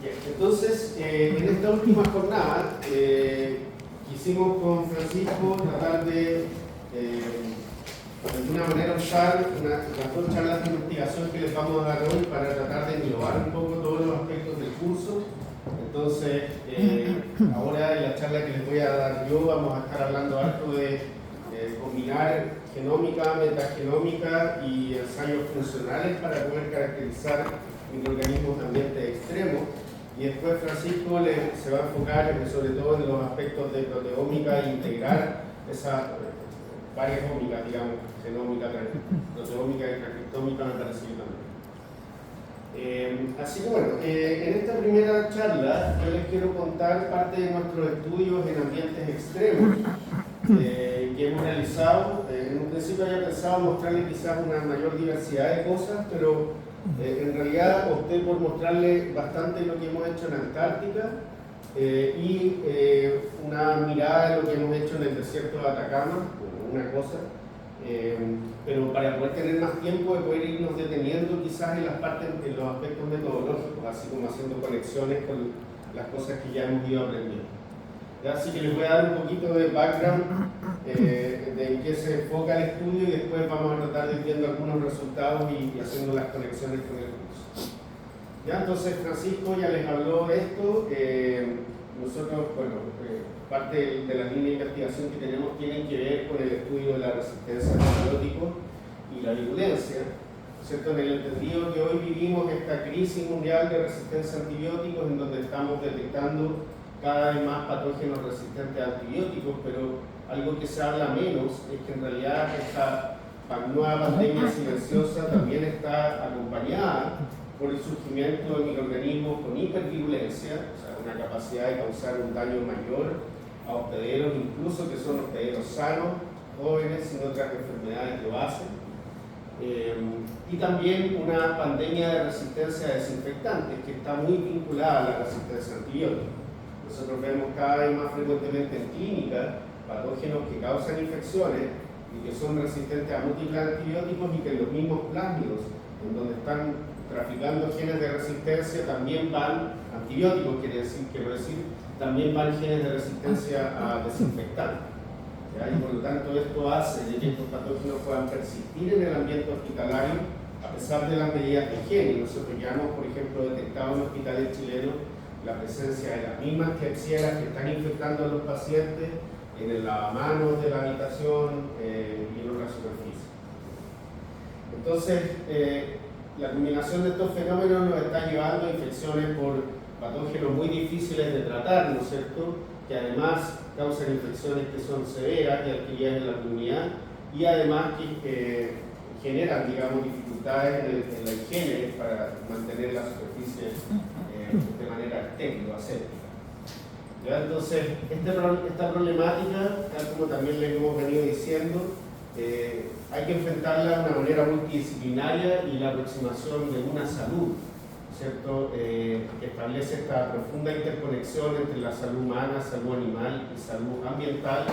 Bien, entonces, en esta última jornada, quisimos con Francisco tratar de alguna manera usar las dos charlas de investigación que les vamos a dar hoy para tratar de englobar un poco todos los aspectos del curso. Entonces, ahora en la charla que les voy a dar yo vamos a estar hablando harto de combinar genómica, metagenómica y ensayos funcionales para poder caracterizar microorganismos de ambientes extremos. Y después Francisco se va a enfocar sobre todo en los aspectos de proteómica e integrar esas varias ómicas, digamos, genómica, proteómica y transcriptómica, me parece que también. Así que bueno, en esta primera charla yo les quiero contar parte de nuestros estudios en ambientes extremos que hemos realizado. En un principio había pensado mostrarles quizás una mayor diversidad de cosas, pero en realidad opté por mostrarles bastante lo que hemos hecho en Antártica y una mirada de lo que hemos hecho en el desierto de Atacama, una cosa, pero para poder tener más tiempo de poder irnos deteniendo quizás en las partes, en los aspectos metodológicos, así como haciendo conexiones con las cosas que ya hemos ido aprendiendo. Así que les voy a dar un poquito de background de en qué se enfoca el estudio y después vamos a tratar de ir viendo algunos resultados y haciendo las conexiones con el curso. Ya, entonces Francisco ya les habló de esto. Nosotros, bueno, parte de la línea de investigación que tenemos tienen que ver con el estudio de la resistencia a antibióticos y la virulencia, ¿cierto? En el entendido que hoy vivimos esta crisis mundial de resistencia a antibióticos en donde estamos detectando cada vez más patógenos resistentes a antibióticos, pero algo que se habla menos es que en realidad esta nueva pandemia silenciosa también está acompañada por el surgimiento de microorganismos con hipervirulencia, o sea, una capacidad de causar un daño mayor a hospederos, incluso que son hospederos sanos, jóvenes, sin otras enfermedades de base. Y también una pandemia de resistencia a desinfectantes, que está muy vinculada a la resistencia a antibióticos. Nosotros vemos cada vez más frecuentemente en clínica patógenos que causan infecciones y que son resistentes a múltiples antibióticos y que en los mismos plásmidos, en donde están traficando genes de resistencia, también van antibióticos, quiero decir, también van genes de resistencia a desinfectantes. ¿Ya? Y por lo tanto esto hace de que estos patógenos puedan persistir en el ambiente hospitalario a pesar de las medidas de higiene. Nosotros ya hemos, por ejemplo, detectado en hospitales chilenos la presencia de las mismas Klebsiella que están infectando a los pacientes en el lavamanos de la habitación y en otras superficies. Entonces, la combinación de estos fenómenos nos está llevando a infecciones por patógenos muy difíciles de tratar, ¿no es cierto?, que además causan infecciones que son severas y adquiridas en la comunidad y además que generan, digamos, dificultades en la higiene para mantener la superficie de manera estéril o aséptica. ¿Ya? Entonces, esta problemática, tal como también les hemos venido diciendo, hay que enfrentarla de una manera multidisciplinaria y la aproximación de una salud, ¿cierto? Que establece esta profunda interconexión entre la salud humana, salud animal y salud ambiental.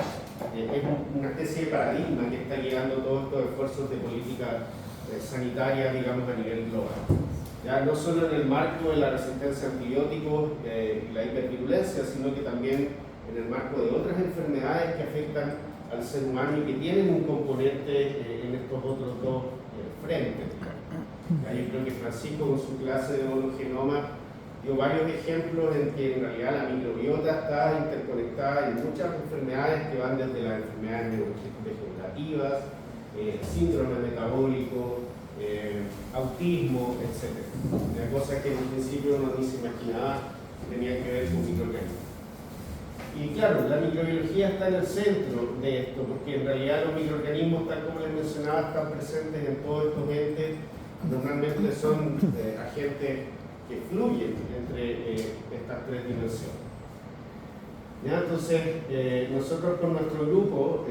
Es una especie de paradigma que está guiando todos estos esfuerzos de política sanitaria, digamos, a nivel global. Ya no solo en el marco de la resistencia a antibióticos y la hipervirulencia, sino que también en el marco de otras enfermedades que afectan al ser humano y que tienen un componente en estos otros dos frentes. Ya, yo creo que Francisco con su clase de hologenoma dio varios ejemplos en que en realidad la microbiota está interconectada en muchas enfermedades que van desde las enfermedades neurodegenerativas, síndrome metabólico, autismo, etc. Cosas que en un principio uno ni se imaginaba que tenían que ver con microorganismos. Y claro, la microbiología está en el centro de esto, porque en realidad los microorganismos, tal como les mencionaba, están presentes en todos estos entes. Normalmente son agentes que fluyen entre estas tres dimensiones. ¿Ya? Entonces, nosotros con nuestro grupo,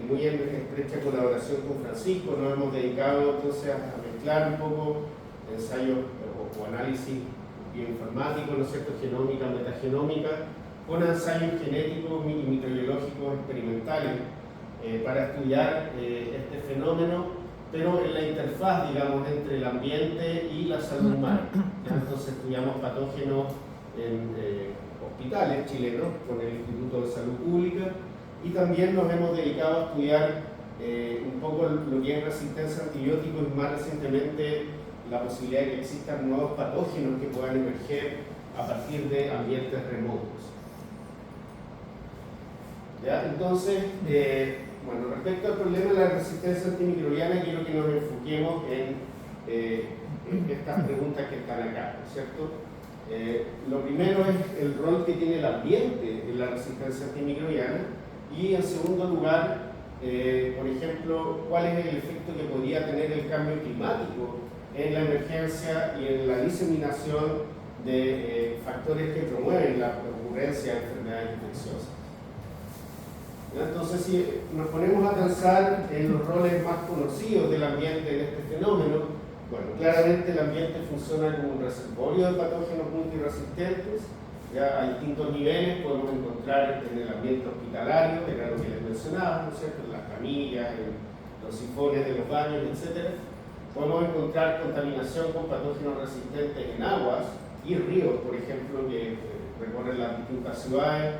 muy en estrecha colaboración con Francisco, nos hemos dedicado entonces a mezclar un poco ensayos o análisis bioinformáticos, ¿no es cierto?, genómica, metagenómica, con ensayos genéticos y microbiológicos experimentales para estudiar este fenómeno, pero en la interfaz, digamos, entre el ambiente y la salud humana. ¿Ya? Entonces estudiamos patógenos en hospitales chilenos con el Instituto de Salud Pública, y también nos hemos dedicado a estudiar un poco lo que es resistencia a antibióticos y más recientemente la posibilidad de que existan nuevos patógenos que puedan emerger a partir de ambientes remotos. ¿Ya? Entonces, bueno, respecto al problema de la resistencia antimicrobiana, quiero que nos enfoquemos en estas preguntas que están acá, ¿no es cierto? Lo primero es el rol que tiene el ambiente en la resistencia antimicrobiana, y en segundo lugar, por ejemplo, cuál es el efecto que podría tener el cambio climático en la emergencia y en la diseminación de factores que promueven la ocurrencia de enfermedades infecciosas. Entonces, si nos ponemos a pensar en los roles más conocidos del ambiente en este fenómeno, bueno, claramente el ambiente funciona como un reservorio de patógenos multiresistentes. Ya a distintos niveles podemos encontrar en el ambiente hospitalario, era lo que les mencionaba, ¿no es cierto?, en las camillas, en los sifones de los baños, etc. Podemos encontrar contaminación con patógenos resistentes en aguas y ríos, por ejemplo, que recorren las distintas ciudades,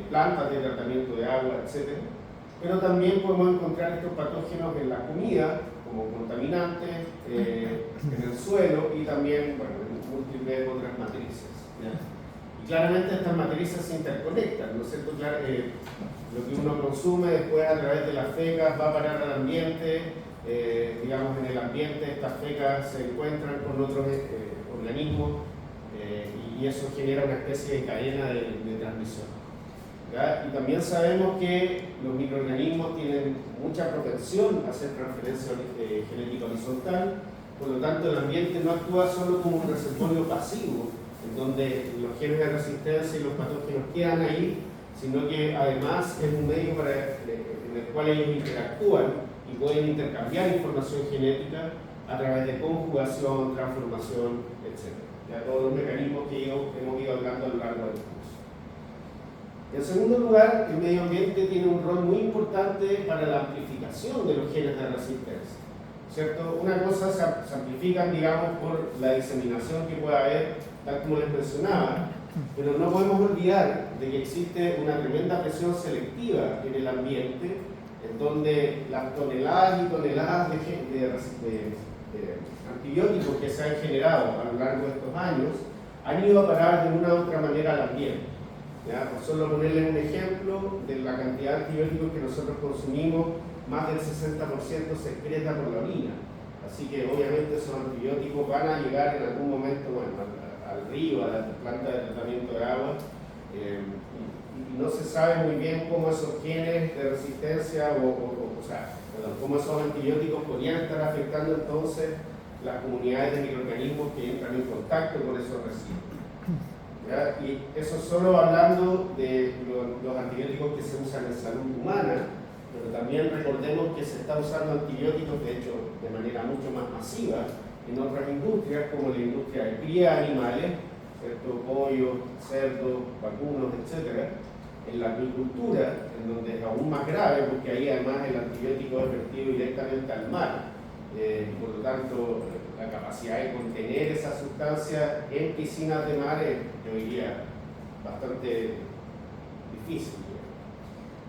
plantas de tratamiento de agua, etc. Pero también podemos encontrar estos patógenos en la comida, como contaminantes, en el suelo y también, bueno, en múltiples otras matrices, ¿ya? Y claramente estas matrices se interconectan, ¿no es cierto? Claro, lo que uno consume después a través de las fecas va a parar al ambiente, digamos, en el ambiente estas fecas se encuentran con otros organismos y eso genera una especie de cadena de transmisión. ¿Ya? Y también sabemos que los microorganismos tienen mucha propensión a hacer transferencia genética horizontal, por lo tanto el ambiente no actúa solo como un reservorio pasivo, en donde los genes de resistencia y los patógenos quedan ahí, sino que además es un medio en el cual ellos interactúan y pueden intercambiar información genética a través de conjugación, transformación, etc. Ya todos los mecanismos que hemos ido hablando a lo largo del curso. En segundo lugar, el medio ambiente tiene un rol muy importante para la amplificación de los genes de resistencia, ¿cierto? Una cosa se amplifican, digamos, por la diseminación que pueda haber, tal como les mencionaba, pero no podemos olvidar de que existe una tremenda presión selectiva en el ambiente, en donde las toneladas y toneladas de antibióticos que se han generado a lo largo de estos años han ido a parar de una u otra manera al ambiente. ¿Ya? Por solo ponerles un ejemplo de la cantidad de antibióticos que nosotros consumimos, más del 60% se excreta por la orina. Así que obviamente esos antibióticos van a llegar en algún momento, bueno, al río, a la planta de tratamiento de agua, y no se sabe muy bien cómo esos genes de resistencia cómo esos antibióticos podrían estar afectando entonces las comunidades de microorganismos que entran en contacto con esos residuos. ¿Ya? Y eso solo hablando de los antibióticos que se usan en salud humana, pero también recordemos que se está usando antibióticos, de hecho, de manera mucho más masiva en otras industrias, como la industria de cría de animales, ¿cierto? Pollo, cerdo, vacunos, etc. En la agricultura, en donde es aún más grave, porque ahí además el antibiótico es vertido directamente al mar, por lo tanto, la capacidad de contener esa sustancia en piscinas de mar es, yo diría, bastante difícil.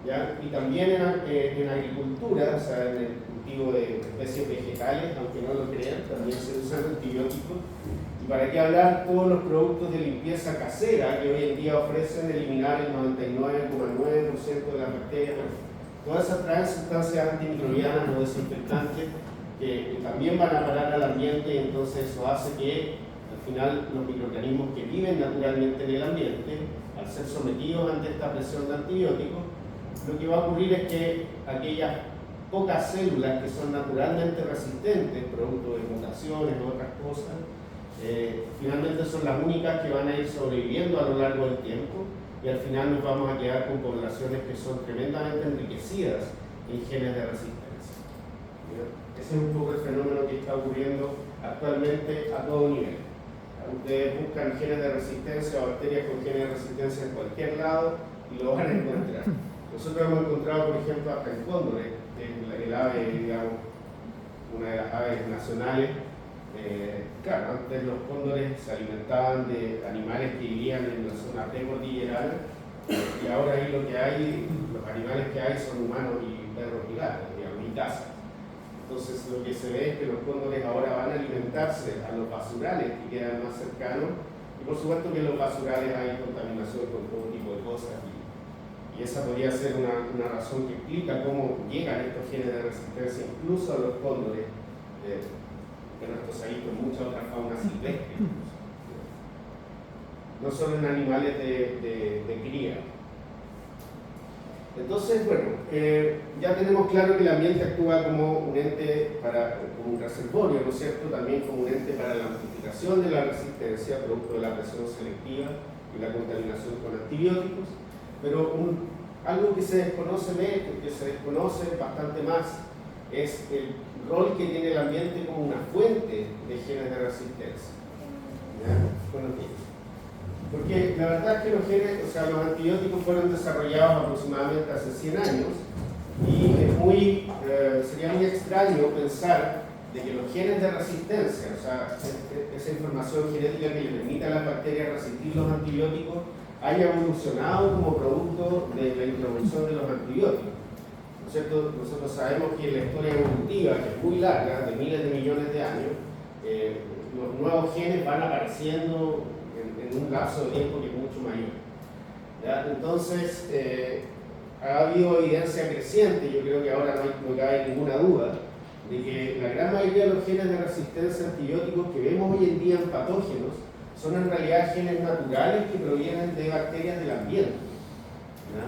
¿Ya? Y también en agricultura, o sea, en el cultivo de especies vegetales, aunque no lo crean, también se usan antibióticos. Y para qué hablar todos los productos de limpieza casera que hoy en día ofrecen eliminar el 99,9% de las bacterias. Bueno, todas esas traen sustancias antimicrobianas o desinfectantes que también van a parar al ambiente, y entonces eso hace que al final los microorganismos que viven naturalmente en el ambiente, al ser sometidos ante esta presión de antibióticos, lo que va a ocurrir es que aquellas pocas células que son naturalmente resistentes, producto de mutaciones o otras cosas, finalmente son las únicas que van a ir sobreviviendo a lo largo del tiempo, y al final nos vamos a quedar con poblaciones que son tremendamente enriquecidas en genes de resistencia. Ese es un poco el fenómeno que está ocurriendo actualmente a todo nivel. Ustedes buscan genes de resistencia o bacterias con genes de resistencia en cualquier lado y lo van a encontrar. Nosotros hemos encontrado, por ejemplo, hasta en cóndores, el ave, digamos, una de las aves nacionales, Claro, antes los cóndores se alimentaban de animales que vivían en la zona precordillerana, y ahora ahí lo que hay, los animales que hay son humanos y perros y gatos, digamos, y cazas. Entonces lo que se ve es que los cóndores ahora van a alimentarse a los basurales que quedan más cercanos, y por supuesto que en los basurales hay contaminación con todo tipo de cosas, y esa podría ser una razón que explica cómo llegan estos genes de resistencia incluso a los cóndores, que nuestros hay con mucha otra fauna silvestre, no solo en animales de cría. Entonces, bueno, ya tenemos claro que el ambiente actúa como un ente, como un reservorio, ¿no es cierto? También como un ente para la amplificación de la resistencia, producto de la presión selectiva y la contaminación con antibióticos, pero algo que se desconoce bastante más, es el rol que tiene el ambiente como una fuente de genes de resistencia. ¿Ya? Bueno, porque la verdad es que los antibióticos fueron desarrollados aproximadamente hace 100 años, y sería muy extraño pensar de que los genes de resistencia, o sea, esa información genética que le permite a las bacterias resistir los antibióticos, haya evolucionado como producto de la introducción de los antibióticos. ¿No es cierto? Nosotros sabemos que en la historia evolutiva, que es muy larga, de miles de millones de años, los nuevos genes van apareciendo en un lapso de tiempo que es mucho mayor. ¿Ya? Entonces, ha habido evidencia creciente, yo creo que ahora no cabe ninguna duda, de que la gran mayoría de los genes de resistencia a antibióticos que vemos hoy en día en patógenos son en realidad genes naturales que provienen de bacterias del ambiente. ¿Ya?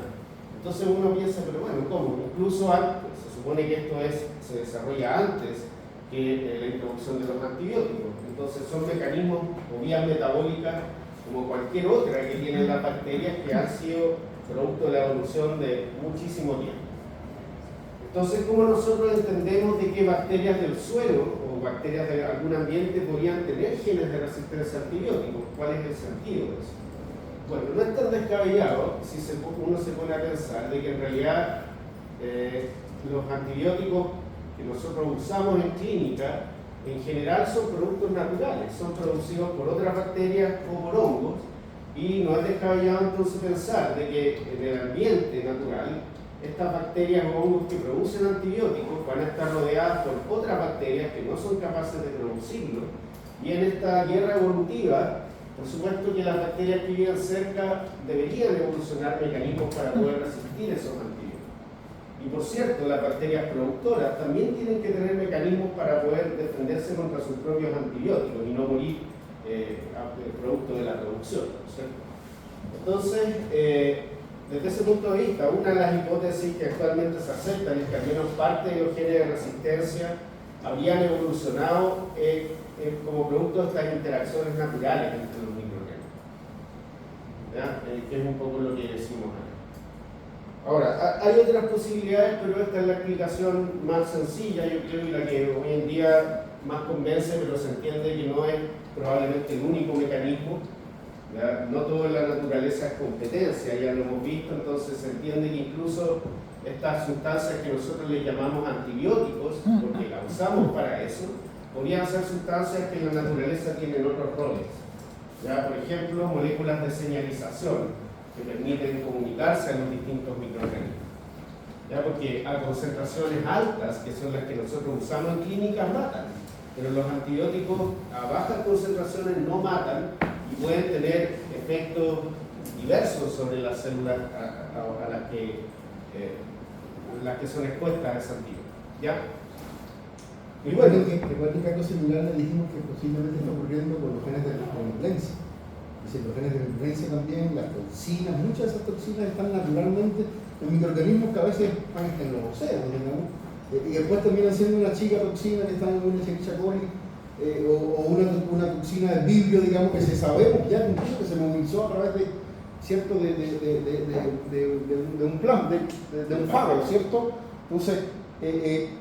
Entonces uno piensa, pero bueno, ¿cómo? Incluso antes, se supone que esto se desarrolla antes que la introducción de los antibióticos. Entonces son mecanismos o vías metabólicas como cualquier otra que tienen las bacterias, que han sido producto de la evolución de muchísimo tiempo. Entonces, ¿cómo nosotros entendemos de qué bacterias del suelo o bacterias de algún ambiente podrían tener genes de resistencia a antibióticos? ¿Cuál es el sentido de eso? Bueno, no es tan descabellado si uno se pone a pensar de que en realidad los antibióticos que nosotros usamos en clínica en general son productos naturales, son producidos por otras bacterias o por hongos, y no es descabellado entonces pensar de que en el ambiente natural estas bacterias o hongos que producen antibióticos van a estar rodeadas por otras bacterias que no son capaces de producirlo, y en esta guerra evolutiva, por supuesto que las bacterias que viven cerca deberían evolucionar mecanismos para poder resistir esos antibióticos. Y por cierto, las bacterias productoras también tienen que tener mecanismos para poder defenderse contra sus propios antibióticos y no morir producto de la producción, ¿cierto? Entonces, desde ese punto de vista, una de las hipótesis que actualmente se aceptan es que al menos parte de los genes de resistencia habrían evolucionado como producto de estas interacciones naturales entre los microorganismos, que es un poco lo que decimos acá. Ahora, hay otras posibilidades, pero esta es la explicación más sencilla, yo creo, y la que hoy en día más convence, pero se entiende que no es probablemente el único mecanismo. ¿Ya? No todo en la naturaleza es competencia, ya lo hemos visto, entonces se entiende que incluso estas sustancias que nosotros le llamamos antibióticos, porque las usamos para eso, podrían ser sustancias que en la naturaleza tienen otros roles. ¿Ya? Por ejemplo, moléculas de señalización que permiten comunicarse a los distintos microorganismos. ¿Ya? Porque a concentraciones altas, que son las que nosotros usamos en clínica, matan, pero los antibióticos a bajas concentraciones no matan y pueden tener efectos diversos sobre las células a las que son expuestas a ese antídoto. ¿Ya? Y bueno, recuerden que algo similar le dijimos que posiblemente está ocurriendo con los genes de repellencia. Los genes de repellencia también, las toxinas, muchas de esas toxinas están naturalmente en microorganismos que a veces están en los océanos, digamos, y después terminan siendo una chica toxina que está en una Escherichia coli, o una toxina de vibrio, digamos, que se sabemos ya incluso que se movilizó a través de cierto de un plan, de un fago, ¿cierto? Entonces,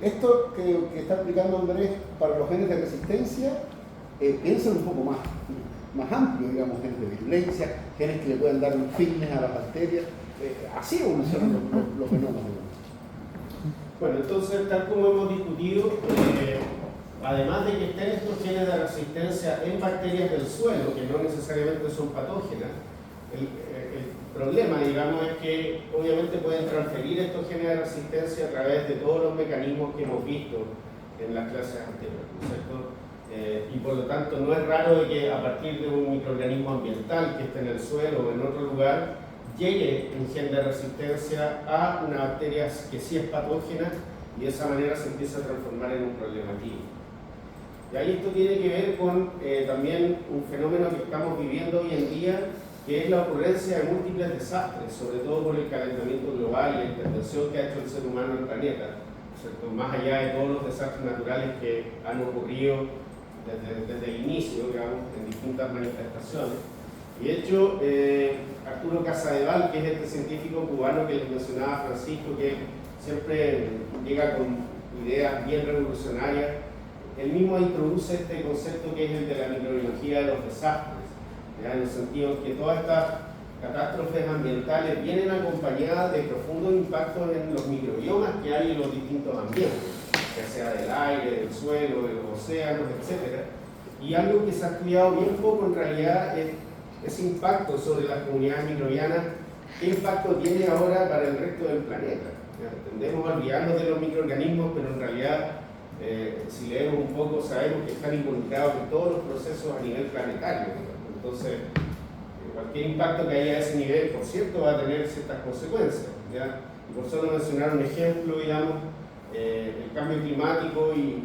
esto que está explicando Andrés para los genes de resistencia, piensan un poco más amplio, digamos, genes de virulencia, genes que le pueden dar un fitness a las bacterias, así evolucionan los genomas. Bueno, entonces, tal como hemos discutido, además de que estén estos genes de resistencia en bacterias del suelo, que no necesariamente son patógenas, el problema, digamos, es que obviamente pueden transferir estos genes de resistencia a través de todos los mecanismos que hemos visto en las clases anteriores, ¿no es cierto? Y por lo tanto no es raro de que a partir de un microorganismo ambiental que esté en el suelo o en otro lugar, llegue un gen de resistencia a una bacteria que sí es patógena y de esa manera se empieza a transformar en un problema clínico. Y ahí esto tiene que ver con también un fenómeno que estamos viviendo hoy en día, que es la ocurrencia de múltiples desastres, sobre todo por el calentamiento global y la intervención que ha hecho el ser humano en el planeta, ¿cierto? Más allá de todos los desastres naturales que han ocurrido desde el inicio, digamos, en distintas manifestaciones. Y de hecho, Arturo Casadeval, que es este científico cubano que les mencionaba Francisco, que siempre llega con ideas bien revolucionarias, él mismo introduce este concepto que es el de la microbiología de los desastres, ¿ya? En el sentido que todas estas catástrofes ambientales vienen acompañadas de profundos impactos en los microbiomas que hay en los distintos ambientes, ya sea del aire, del suelo, de los océanos, etc. Y algo que se ha estudiado bien poco en realidad es ese impacto sobre las comunidades microbianas, qué impacto tiene ahora para el resto del planeta. Tendemos a olvidarnos de los microorganismos, pero en realidad, si leemos un poco, sabemos que están involucrados en todos los procesos a nivel planetario. Entonces, cualquier impacto que haya a ese nivel, por cierto, va a tener ciertas consecuencias, ¿ya? Y por solo mencionar un ejemplo, digamos, el cambio climático y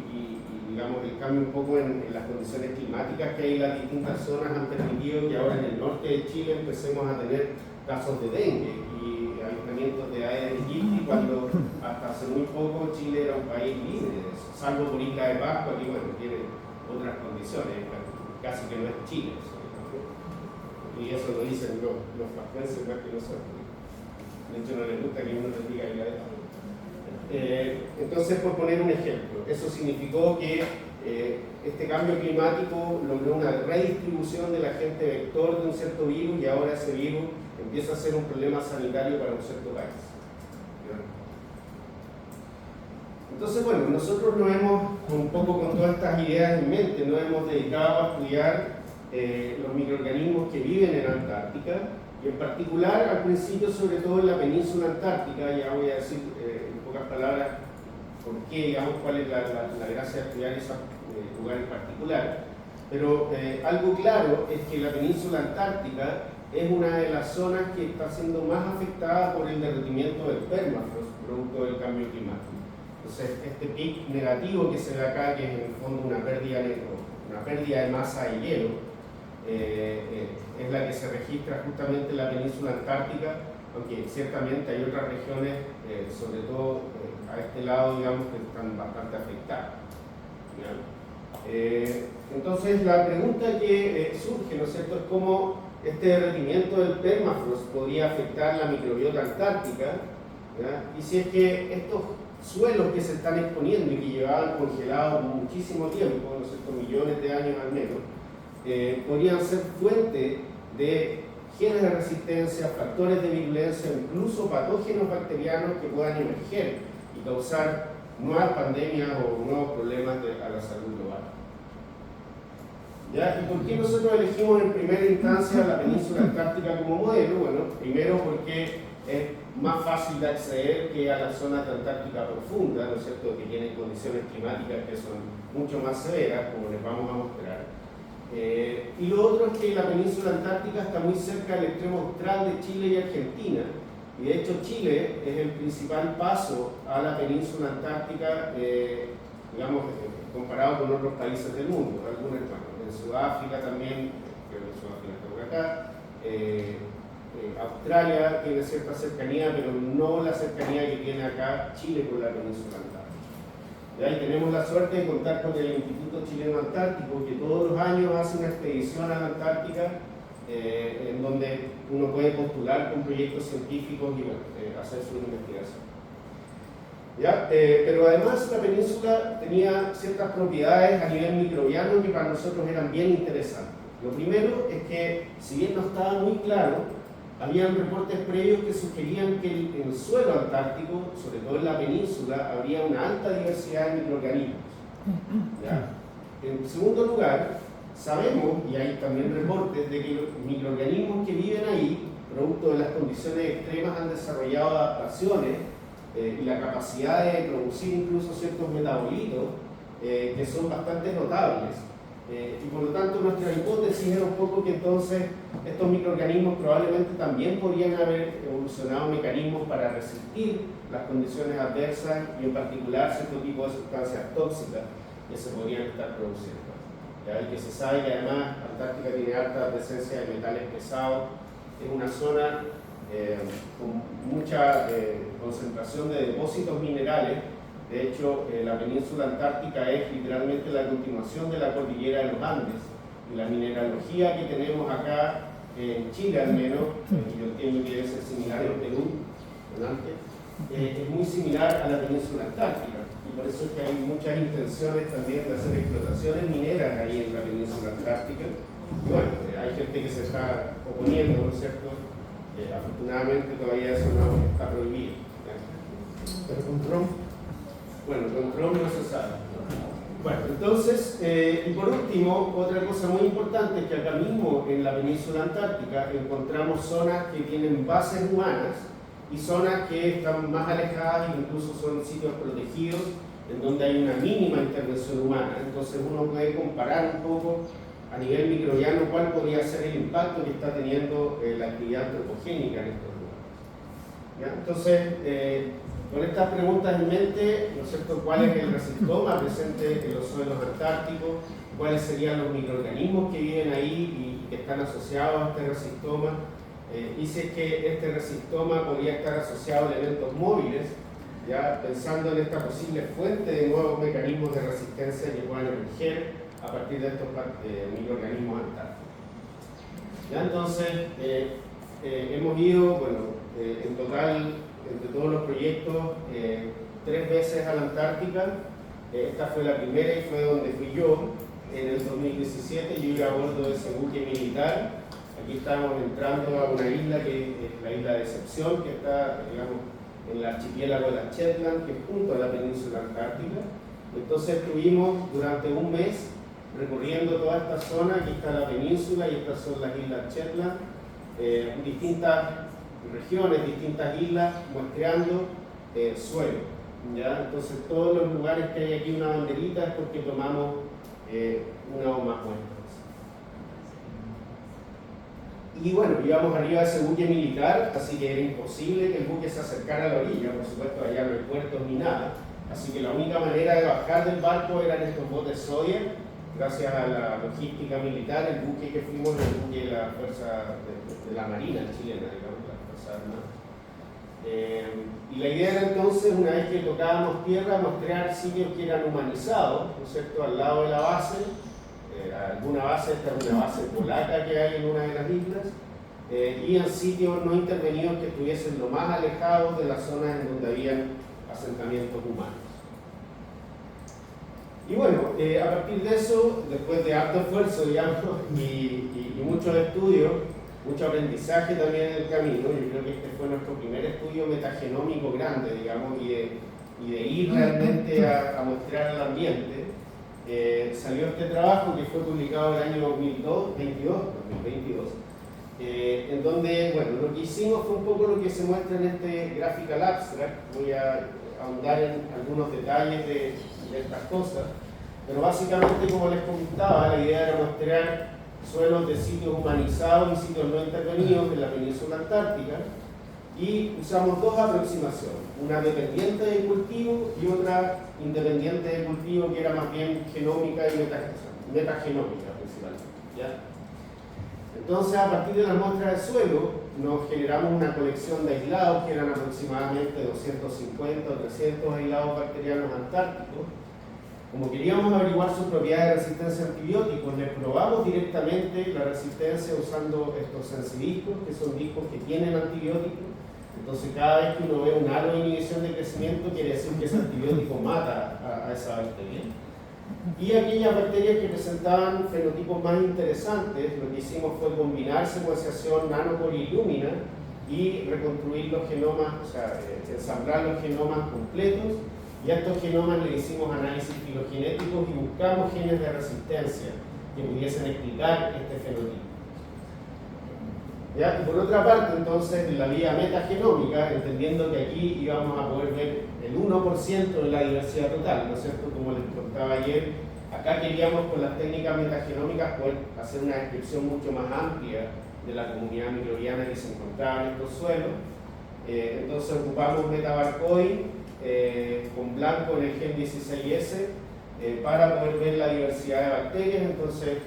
digamos, el cambio un poco en las condiciones climáticas que hay en las distintas zonas han permitido que ahora en el norte de Chile empecemos a tener casos de dengue y avistamientos de Aedes aegypti, cuando hasta hace muy poco Chile era un país libre de eso, salvo por Isla de Pascua, que bueno, tiene otras condiciones, casi que no es Chile eso, ¿no? Y eso lo dicen los pascuenses más que nosotros. De hecho no les gusta que uno les diga Isla de Pascua. Entonces, por poner un ejemplo, eso significó que este cambio climático logró una redistribución del agente vector de un cierto virus y ahora ese virus empieza a ser un problema sanitario para un cierto país. Entonces, bueno, nosotros nos hemos, un poco con todas estas ideas en mente, nos hemos dedicado a estudiar los microorganismos que viven en Antártica y en particular al principio sobre todo en la península antártica. Ya voy a decir en pocas palabras por qué, digamos, cuál es la gracia de estudiar ese lugar en particular. Pero algo claro es que la península antártica es una de las zonas que está siendo más afectada por el derretimiento del permafrost producto del cambio climático. Entonces, este pic negativo que se ve acá, que es en el fondo una pérdida de masa de hielo, es la que se registra justamente en la península antártica, aunque ciertamente hay otras regiones, sobre todo a este lado, digamos, que están bastante afectadas. Entonces, la pregunta que surge, ¿no es cierto?, es cómo este derretimiento del permafrost podría afectar la microbiota antártica, ¿ya? Y si es que estos suelos que se están exponiendo y que llevaban congelados muchísimo tiempo, ¿no es cierto?, millones de años al menos, podrían ser fuente de genes de resistencia, factores de virulencia, incluso patógenos bacterianos que puedan emerger y causar nuevas pandemias o nuevos problemas a la salud global. ¿Ya? ¿Y por qué nosotros elegimos en primera instancia la península antártica como modelo? Bueno, primero porque es más fácil de acceder que a las zonas de Antártica profunda, ¿no es cierto?, que tienen condiciones climáticas que son mucho más severas, como les vamos a mostrar. Y lo otro es que la península antártica está muy cerca del extremo austral de Chile y Argentina, y de hecho Chile es el principal paso a la península antártica, digamos, comparado con otros países del mundo, algunos hermanos. En Sudáfrica también, creo que Sudáfrica está por acá, Australia tiene cierta cercanía, pero no la cercanía que tiene acá Chile con la península antártica. Y ahí tenemos la suerte de contar con el Instituto Chileno Antártico, que todos los años hace una expedición a la Antártica, en donde uno puede postular con proyectos científicos y bueno, hacer su investigación. ¿Ya? Pero además la península tenía ciertas propiedades a nivel microbiano que para nosotros eran bien interesantes. Lo primero es que, si bien no estaba muy claro, habían reportes previos que sugerían que en el suelo antártico, sobre todo en la península, habría una alta diversidad de microorganismos. ¿Ya? En segundo lugar, sabemos, y hay también reportes, de que los microorganismos que viven ahí, producto de las condiciones extremas, han desarrollado adaptaciones y la capacidad de producir incluso ciertos metabolitos que son bastante notables. Y por lo tanto nuestra hipótesis era un poco que entonces estos microorganismos probablemente también podrían haber evolucionado mecanismos para resistir las condiciones adversas y en particular cierto tipo de sustancias tóxicas que se podrían estar produciendo. ¿Ya? Y que se sabe que además Antártica tiene alta presencia de metales pesados, es una zona con mucha concentración de depósitos minerales. De hecho, la península antártica es literalmente la continuación de la cordillera de los Andes, y la mineralogía que tenemos acá en Chile al menos, y yo entiendo que debe ser similar en Perú, es muy similar a la península antártica, y por eso es que hay muchas intenciones también de hacer explotaciones mineras ahí en la península antártica. Y bueno, hay gente que se está oponiendo, ¿no es cierto? Afortunadamente todavía eso no está prohibido. Pero con Trump. Bueno, con Trump no se sabe. Bueno, entonces, y por último, otra cosa muy importante es que acá mismo en la península antártica encontramos zonas que tienen bases humanas y zonas que están más alejadas e incluso son sitios protegidos en donde hay una mínima intervención humana. Entonces uno puede comparar un poco a nivel microbiano cuál podría ser el impacto que está teniendo la actividad antropogénica en estos lugares. ¿Ya? Entonces, con estas preguntas en mente, ¿no es cierto?, ¿cuál es el resistoma presente en los suelos antárticos? ¿Cuáles serían los microorganismos que viven ahí y que están asociados a este resistoma? Y si es que este resistoma podría estar asociado a elementos móviles, ya pensando en esta posible fuente de nuevos mecanismos de resistencia que puedan emerger a partir de estos microorganismos antárticos. ¿Ya? Entonces, hemos ido, bueno, en total, entre todos los proyectos, 3 veces a la Antártica. Esta fue la primera y fue donde fui yo. En el 2017 yo iba a bordo de ese buque militar. Aquí estamos entrando a una isla que es la isla de Decepción, que está, digamos, en el archipiélago de las Shetland, que es junto a la península antártica. Entonces estuvimos durante un mes recorriendo toda esta zona. Aquí está la península y estas son las islas Shetland, distintas regiones, distintas islas, muestreando suelo. ¿Ya? Entonces todos los lugares que hay aquí una banderita es porque tomamos una o más muestras. Y bueno, íbamos arriba de ese buque militar, así que era imposible que el buque se acercara a la orilla. Por supuesto, allá no hay puertos ni nada, así que la única manera de bajar del barco eran estos botes Sawyer. Gracias a la logística militar, el buque que fuimos era el buque de la fuerza de la Marina chilena, digamos, la Fuerza Armada. Y la idea era entonces, una vez que tocábamos tierra, mostrar sitios que eran humanizados, ¿no es cierto?, al lado de la base. Alguna base, esta es una base polaca que hay en una de las islas, y en sitios no intervenidos que estuviesen lo más alejados de las zonas en donde habían asentamientos humanos. Y bueno, a partir de eso, después de harto esfuerzo, digamos, y muchos estudios, mucho aprendizaje también en el camino, yo creo que este fue nuestro primer estudio metagenómico grande, digamos, y de ir realmente a muestrar al ambiente. Salió este trabajo que fue publicado el año 2022, en donde, bueno, lo que hicimos fue un poco lo que se muestra en este Graphical Abstract. Voy a ahondar en algunos detalles de estas cosas, pero básicamente, como les comentaba, la idea era mostrar suelos de sitios humanizados y sitios no intervenidos en la península antártica, y usamos 2 aproximaciones, una dependiente de cultivo y otra independiente de cultivo, que era más bien genómica y metagenómica principalmente, ¿ya? Entonces, a partir de las muestras de suelo, nos generamos una colección de aislados que eran aproximadamente 250 o 300 aislados bacterianos antárticos. Como queríamos averiguar su propiedad de resistencia a antibióticos, les probamos directamente la resistencia usando estos sensidiscos, que son discos que tienen antibióticos. Entonces, cada vez que uno ve un halo de inhibición de crecimiento, quiere decir que ese antibiótico mata a esa bacteria. Y aquellas bacterias que presentaban fenotipos más interesantes, lo que hicimos fue combinar secuenciación nanopolilumina y reconstruir los genomas, o sea, ensamblar los genomas completos y a estos genomas le hicimos análisis filogenéticos y buscamos genes de resistencia que pudiesen explicar este fenotipo. ¿Ya? Y por otra parte, entonces, en la vía metagenómica, entendiendo que aquí íbamos a poder ver el 1% de la diversidad total, ¿no es cierto? Como les contaba ayer, acá queríamos con las técnicas metagenómicas poder hacer una descripción mucho más amplia de la comunidad microbiana que se encontraba en estos suelos. Entonces ocupamos metabarcoin con blanco en el gen 16S para poder ver la diversidad de bacterias. Entonces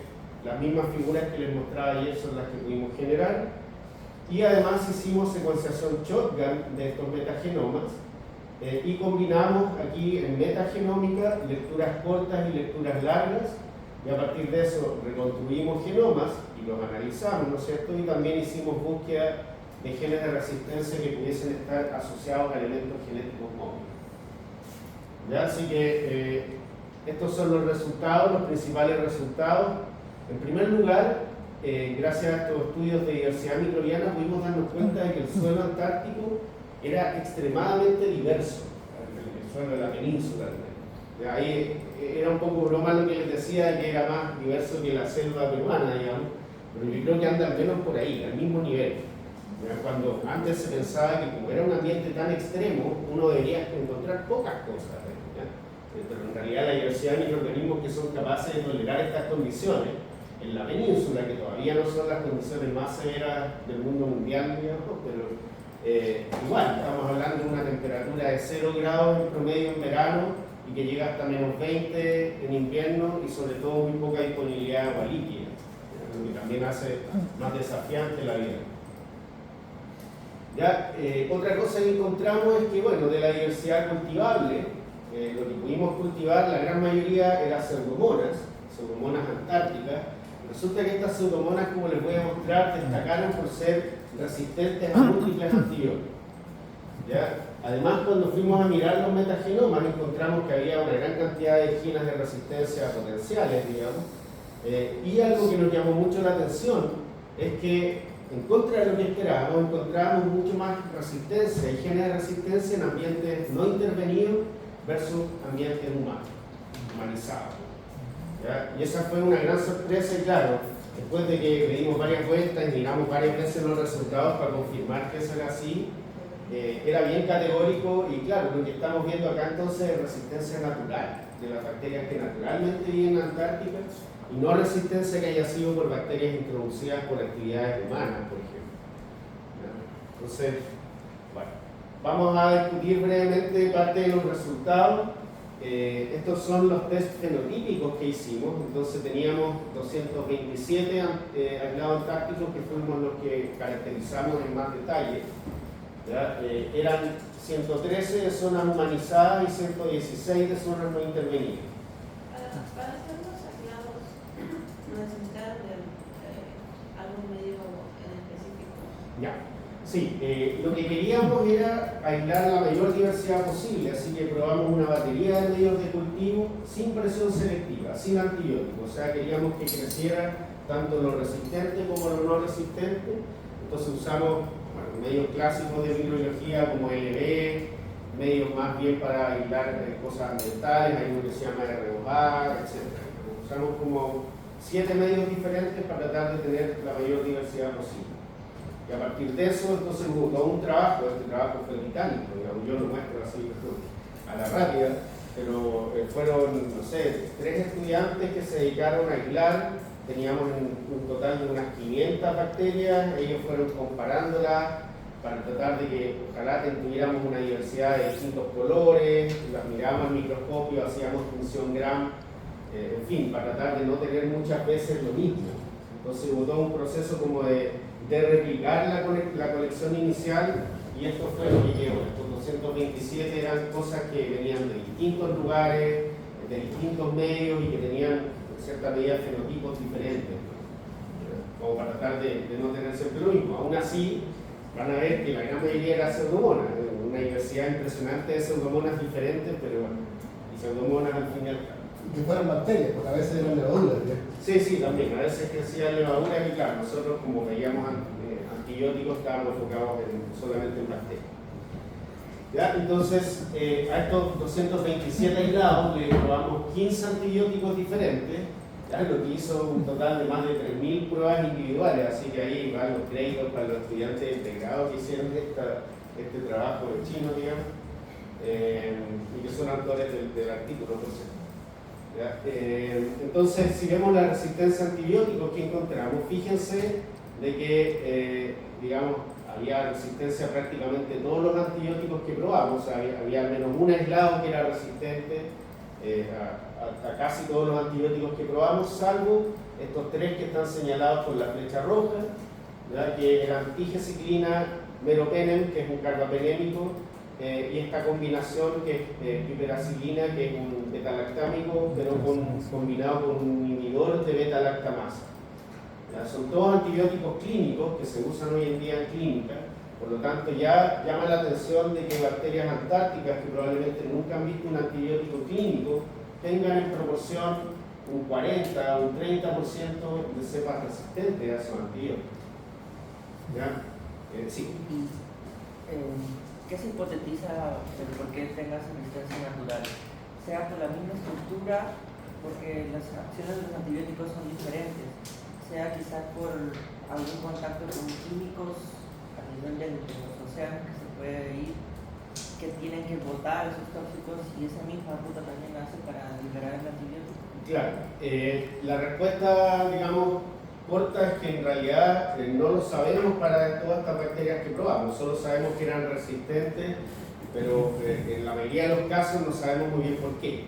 las mismas figuras que les mostraba ayer son las que pudimos generar, y además hicimos secuenciación shotgun de estos metagenomas y combinamos aquí en metagenómica lecturas cortas y lecturas largas, y a partir de eso reconstruimos genomas y los analizamos, ¿no es cierto? Y también hicimos búsqueda de genes de resistencia que pudiesen estar asociados a elementos genéticos móviles. ¿Ya? Así que estos son los resultados, los principales resultados. En primer lugar, gracias a estos estudios de diversidad microbiana pudimos darnos cuenta de que el suelo antártico era extremadamente diverso, el suelo de la península. Ahí era un poco broma lo que les decía, que era más diverso que la selva peruana, digamos, pero yo creo que anda al menos por ahí, al mismo nivel. Cuando antes se pensaba que como era un ambiente tan extremo, uno debería encontrar pocas cosas, ¿ya? Pero en realidad la diversidad de microorganismos que son capaces de tolerar estas condiciones en la península, que todavía no son las condiciones más severas del mundo mundial, digamos, pero igual, estamos hablando de una temperatura de 0 grados en promedio en verano y que llega hasta menos 20 en invierno, y sobre todo muy poca disponibilidad de agua líquida, lo que también hace más desafiante la vida. Ya, otra cosa que encontramos es que, bueno, de la diversidad cultivable, lo que pudimos cultivar, la gran mayoría era pseudomonas antárticas. Resulta que estas pseudomonas, como les voy a mostrar, destacaron por ser resistentes a múltiples antibióticos. ¿Ya? Además, cuando fuimos a mirar los metagenomas, encontramos que había una gran cantidad de genes de resistencia potenciales, digamos. Y algo que nos llamó mucho la atención es que, en contra de lo que esperábamos, encontrábamos mucho más resistencia y genes de resistencia en ambientes no intervenidos versus ambientes humanos, humanizados. ¿Ya? Y esa fue una gran sorpresa, y claro, después de que le dimos varias vueltas y miramos varias veces los resultados para confirmar que eso era así, era bien categórico. Y claro, lo que estamos viendo acá entonces es resistencia natural de las bacterias que naturalmente viven en Antártica, y no resistencia que haya sido por bacterias introducidas por actividades humanas, por ejemplo. ¿Ya? Entonces, bueno, vamos a discutir brevemente parte de los resultados. Estos son los test fenotípicos que hicimos. Entonces teníamos 227 aislados antárticos que fuimos los que caracterizamos en más detalle. ¿Ya? Eran 113 de zonas humanizadas y 116 de zonas no intervenidas. Para hacer los aislados, ¿no necesitaron algún medio en específico? Ya. Sí, lo que queríamos era aislar la mayor diversidad posible, así que probamos una batería de medios de cultivo sin presión selectiva, sin antibióticos. O sea, queríamos que creciera tanto lo resistente como lo no resistente. Entonces usamos medios clásicos de microbiología como LB, medios más bien para aislar cosas ambientales, hay uno que se llama R2A, etc. Usamos como 7 medios diferentes para tratar de tener la mayor diversidad posible. Y a partir de eso, entonces hubo todo un trabajo. Este trabajo fue titánico, digamos, yo lo muestro así a la rápida, pero fueron, no sé, 3 estudiantes que se dedicaron a aislar. Teníamos un total de unas 500 bacterias, ellos fueron comparándolas para tratar de que ojalá tuviéramos una diversidad de distintos colores, las mirábamos al microscopio, hacíamos función Gram, en fin, para tratar de no tener muchas veces lo mismo. Entonces hubo todo un proceso como de replicar la colección inicial, y esto fue lo que quedó. Estos 227 eran cosas que venían de distintos lugares, de distintos medios, y que tenían en cierta medida fenotipos diferentes, como para tratar de no tener siempre lo mismo. Aún así, van a ver que la gran mayoría era pseudomonas, una diversidad impresionante de pseudomonas diferentes, pero bueno, y pseudomonas al fin y al cabo. Que fueran bacterias, porque a veces eran levaduras. Sí, sí, también. A veces crecían levaduras, y claro, nosotros como veíamos antibióticos estábamos enfocados solamente en bacterias. ¿Ya? Entonces, a estos 227 aislados le probamos 15 antibióticos diferentes, ¿ya? Lo que hizo un total de más de 3.000 pruebas individuales, así que ahí van los créditos para los estudiantes de pregrado que hicieron este trabajo de chino, digamos, y que son autores del artículo, por cierto. Entonces, si vemos la resistencia a antibióticos que encontramos, fíjense de que, digamos, había resistencia a prácticamente todos los antibióticos que probamos, o sea, había al menos un aislado que era resistente a casi todos los antibióticos que probamos, salvo estos tres que están señalados con la flecha roja, ¿verdad? Que eran tigeciclina, meropenem, que es un carbapenémico, y esta combinación que es piperacilina, que es un beta-lactámico, pero combinado con un inhibidor de beta-lactamasa. Son todos antibióticos clínicos que se usan hoy en día en clínica, por lo tanto ya llama la atención de que bacterias antárticas que probablemente nunca han visto un antibiótico clínico tengan en proporción un 40 o un 30% de cepas resistentes a esos antibióticos. ¿Ya? Sí. ¿Qué se hipotetiza de por qué tengas resistencia natural? Sea por la misma estructura, porque las acciones de los antibióticos son diferentes, sea quizás por algún contacto con químicos a nivel de los océanos que se puede ir, que tienen que botar esos tóxicos y esa misma ruta también hace para liberar el antibiótico. Claro, la respuesta, digamos, corta es que en realidad no lo sabemos para todas estas bacterias que probamos, solo sabemos que eran resistentes, pero en la mayoría de los casos no sabemos muy bien por qué.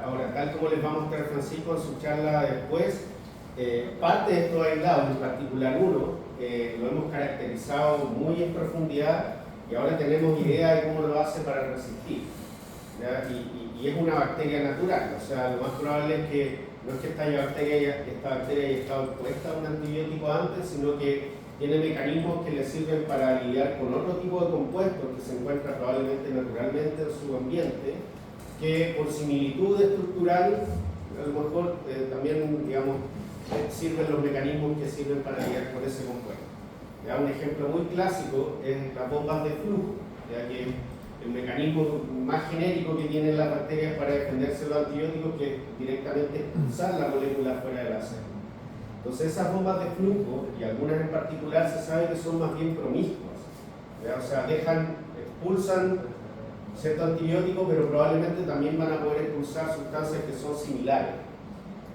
Ahora, tal como les va a mostrar Francisco en su charla después, parte de estos aislados, en particular uno, lo hemos caracterizado muy en profundidad y ahora tenemos idea de cómo lo hace para resistir. Y es una bacteria natural, o sea, lo más probable es que no es que esta bacteria haya estado expuesta a un antibiótico antes, sino que tiene mecanismos que le sirven para lidiar con otro tipo de compuestos que se encuentran probablemente naturalmente en su ambiente, que por similitud estructural, a lo mejor también, digamos, sirven los mecanismos que sirven para lidiar con ese compuesto. ¿Ya? Un ejemplo muy clásico es las bombas de flujo, ya que el mecanismo más genérico que tienen las bacterias para defenderse de los antibióticos que es directamente expulsar la molécula fuera de la célula. Entonces esas bombas de flujo, y algunas en particular, se sabe que son más bien promiscuas, ¿ya? O sea, expulsan cierto antibiótico, pero probablemente también van a poder expulsar sustancias que son similares,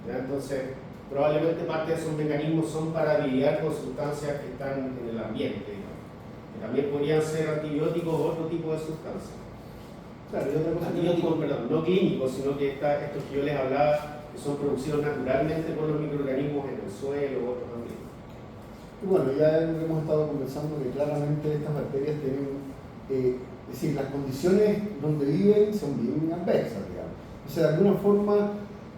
¿ya? Entonces, probablemente parte de esos mecanismos son para lidiar con sustancias que están en el ambiente, digamos. Que también podrían ser antibióticos o otro tipo de sustancias. Claro, y otra cosa Antibióticos, perdón, no clínicos, sino que estos que yo les hablaba, que son producidos naturalmente por los microorganismos en el suelo o otros ambientes. Y bueno, ya hemos estado conversando que claramente estas bacterias tienen, es decir, las condiciones donde viven son bien adversas, digamos. O sea, de alguna forma,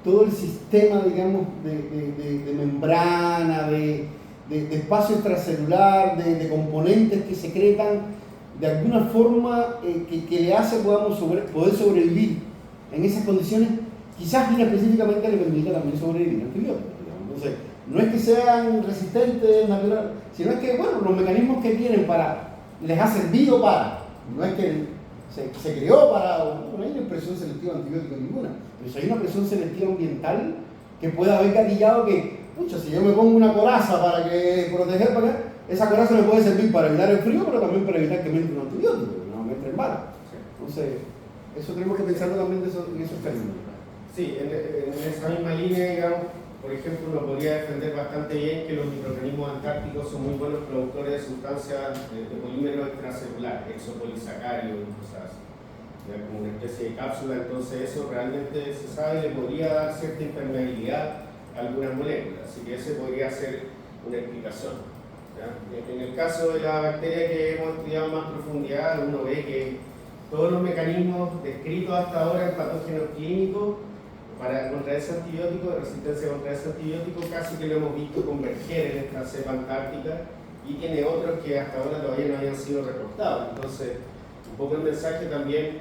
todo el sistema, digamos, de membrana, de espacio extracelular, de componentes que secretan, de alguna forma que le hace podamos poder sobrevivir en esas condiciones, quizás bien específicamente le permita también sobrevivir a antibióticos, digamos. Entonces, no es que sean resistentes natural, sino es que, bueno, los mecanismos que tienen les ha servido para, no es que se creó para, no hay una presión selectiva antibiótica ninguna, pero si hay una presión selectiva ambiental que pueda haber gatillado que, pucha, si yo me pongo una coraza para proteger para acá, esa coraza me puede servir para evitar el frío, pero también para evitar que me entre un antibiótico, que no me entre en bala. Entonces, eso tenemos que pensarlo también en esos términos. Sí, en esa misma línea, digamos, por ejemplo, uno podría defender bastante bien que los microorganismos antárticos son muy buenos productores de sustancias de polímeros extracelulares, exopolisacáridos y cosas así, ya como una especie de cápsula. Entonces eso realmente se sabe, le podría dar cierta impermeabilidad a algunas moléculas, así que ese podría ser una explicación, ¿ya? En el caso de la bacteria que hemos estudiado en más profundidad, uno ve que todos los mecanismos descritos hasta ahora en patógenos clínicos contra ese antibiótico, de resistencia contra ese antibiótico, casi que lo hemos visto converger en esta cepa antártica, y tiene otros que hasta ahora todavía no habían sido reportados. Entonces, un poco el mensaje también,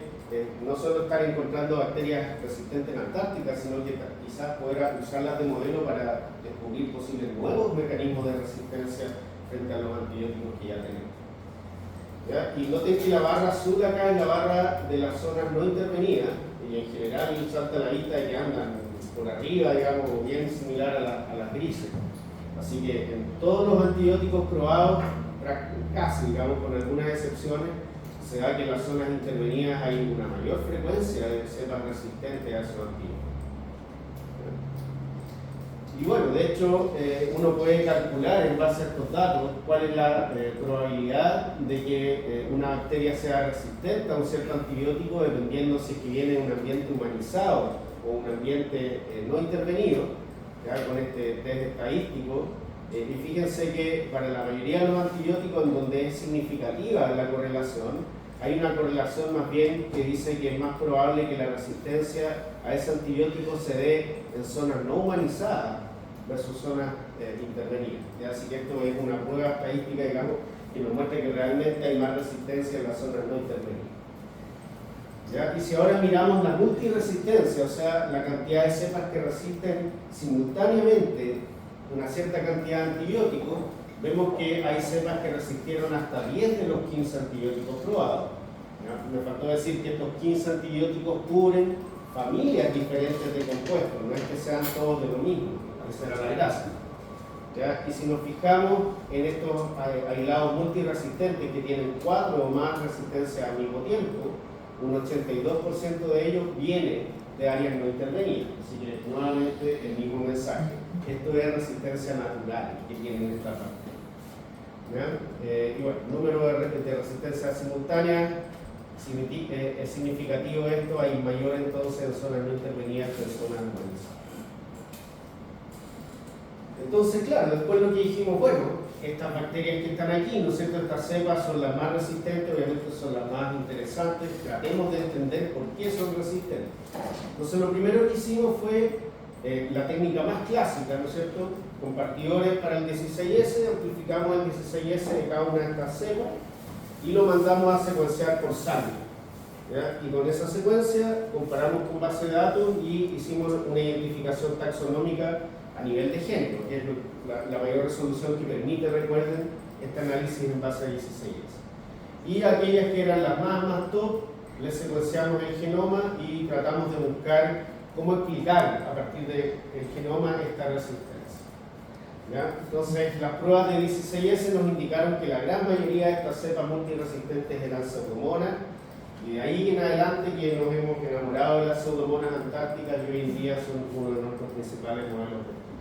no solo estar encontrando bacterias resistentes en Antártica, sino que quizás poder usarlas de modelo para descubrir posibles nuevos mecanismos de resistencia frente a los antibióticos que ya tenemos. ¿ya? Y noten que la barra azul acá es la barra de las zonas no intervenidas, y en general salta a la vista de que andan por arriba, digamos, bien similar a las grises. Así que en todos los antibióticos probados, casi, digamos, con algunas excepciones, se da que en las zonas intervenidas hay una mayor frecuencia de cepas resistentes a esos antibióticos. Y bueno, de hecho, uno puede calcular en base a estos datos cuál es la probabilidad de que una bacteria sea resistente a un cierto antibiótico, dependiendo si es que viene de un ambiente humanizado o un ambiente no intervenido, ¿ya? Con este test estadístico. Y fíjense que para la mayoría de los antibióticos en donde es significativa la correlación, hay una correlación más bien que dice que es más probable que la resistencia a ese antibiótico se dé en zonas no humanizadas versus zonas intervenidas. ¿Ya? Así que esto es una prueba estadística, digamos, que nos muestra que realmente hay más resistencia en las zonas no intervenidas. ¿Ya? Y si ahora miramos la multiresistencia, o sea, la cantidad de cepas que resisten simultáneamente una cierta cantidad de antibióticos, vemos que hay cepas que resistieron hasta 10 de los 15 antibióticos probados. ¿Ya? Me faltó decir que estos 15 antibióticos cubren familias diferentes de compuestos, no es que sean todos de lo mismo, esa era la gracia. ¿Ya? Y si nos fijamos en estos aislados multiresistentes que tienen 4 o más resistencias al mismo tiempo, un 82% de ellos viene de áreas no intervenidas. Así que nuevamente el mismo mensaje. Esto es resistencia natural que tienen esta parte. Y bueno, número de resistencia simultánea, es significativo esto, hay mayor entonces en zonas no intervenidas que en zonas humanizadas. Entonces, claro, después lo que dijimos, bueno, estas bacterias que están aquí, ¿no es cierto? Estas cepas son las más resistentes, obviamente son las más interesantes, tratemos de entender por qué son resistentes. Entonces, lo primero que hicimos fue la técnica más clásica, ¿no es cierto? Compartidores para el 16S, amplificamos el 16S de cada una de estas cepas y lo mandamos a secuenciar por sangre. ¿Ya? Y con esa secuencia comparamos con base de datos y hicimos una identificación taxonómica a nivel de género, que es la mayor resolución que permite, recuerden, este análisis en base a 16S. Y aquellas que eran las más top, les secuenciamos el genoma y tratamos de buscar cómo explicar a partir del genoma esta resistencia. ¿Ya? Entonces, las pruebas de 16S nos indicaron que la gran mayoría de estas cepas multiresistentes eran pseudomonas, y de ahí en adelante que nos hemos enamorado de las pseudomonas antárticas y hoy en día son uno de nuestros principales modelos de estudio.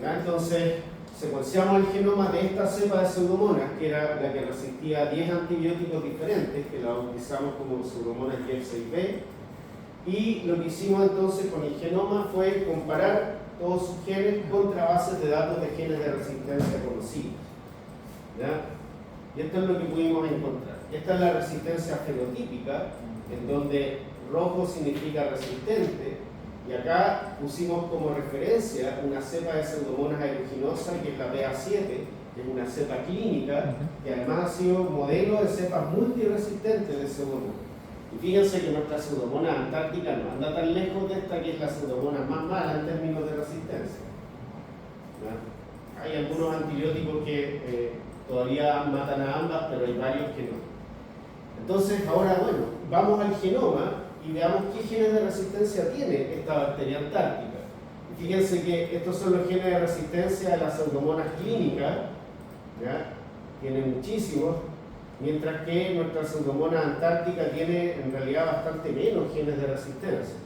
¿Ya? Entonces, secuenciamos el genoma de esta cepa de pseudomonas, que era la que resistía a 10 antibióticos diferentes, que la bautizamos como pseudomonas YF6B, y lo que hicimos entonces con el genoma fue comparar todos sus genes contra bases de datos de genes de resistencia conocidos. ¿Ya? Y esto es lo que pudimos encontrar. Esta es la resistencia fenotípica, en donde rojo significa resistente, y acá pusimos como referencia una cepa de pseudomonas aeruginosa, que es la BA7, que es una cepa clínica, que además ha sido modelo de cepas multiresistentes de pseudomonas. Y fíjense que nuestra pseudomona antártica no anda tan lejos de esta, que es la pseudomona más mala en términos de resistencia. ¿Ya? Hay algunos antibióticos que todavía matan a ambas, pero hay varios que no. Entonces, ahora, bueno, vamos al genoma y veamos qué genes de resistencia tiene esta bacteria antártica. Y fíjense que estos son los genes de resistencia de las pseudomonas clínicas, ¿ya? Tiene muchísimos, mientras que nuestra pseudomona antártica tiene en realidad bastante menos genes de resistencia.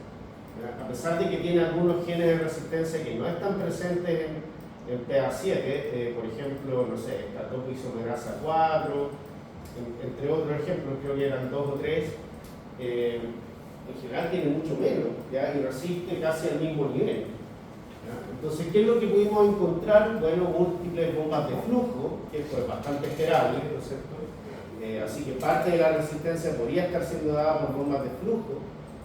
¿Ya? A pesar de que tiene algunos genes de resistencia que no están presentes en PA7, por ejemplo, no sé, esta topoisomerasa 4, entre otros ejemplos, creo que eran 2 o 3, en general tiene mucho menos, ¿ya? Y resiste casi al mismo nivel. ¿Ya? Entonces, ¿qué es lo que pudimos encontrar? Bueno, múltiples bombas de flujo, que esto es bastante esperable, ¿no es cierto? Así que parte de la resistencia podría estar siendo dada por bombas de flujo,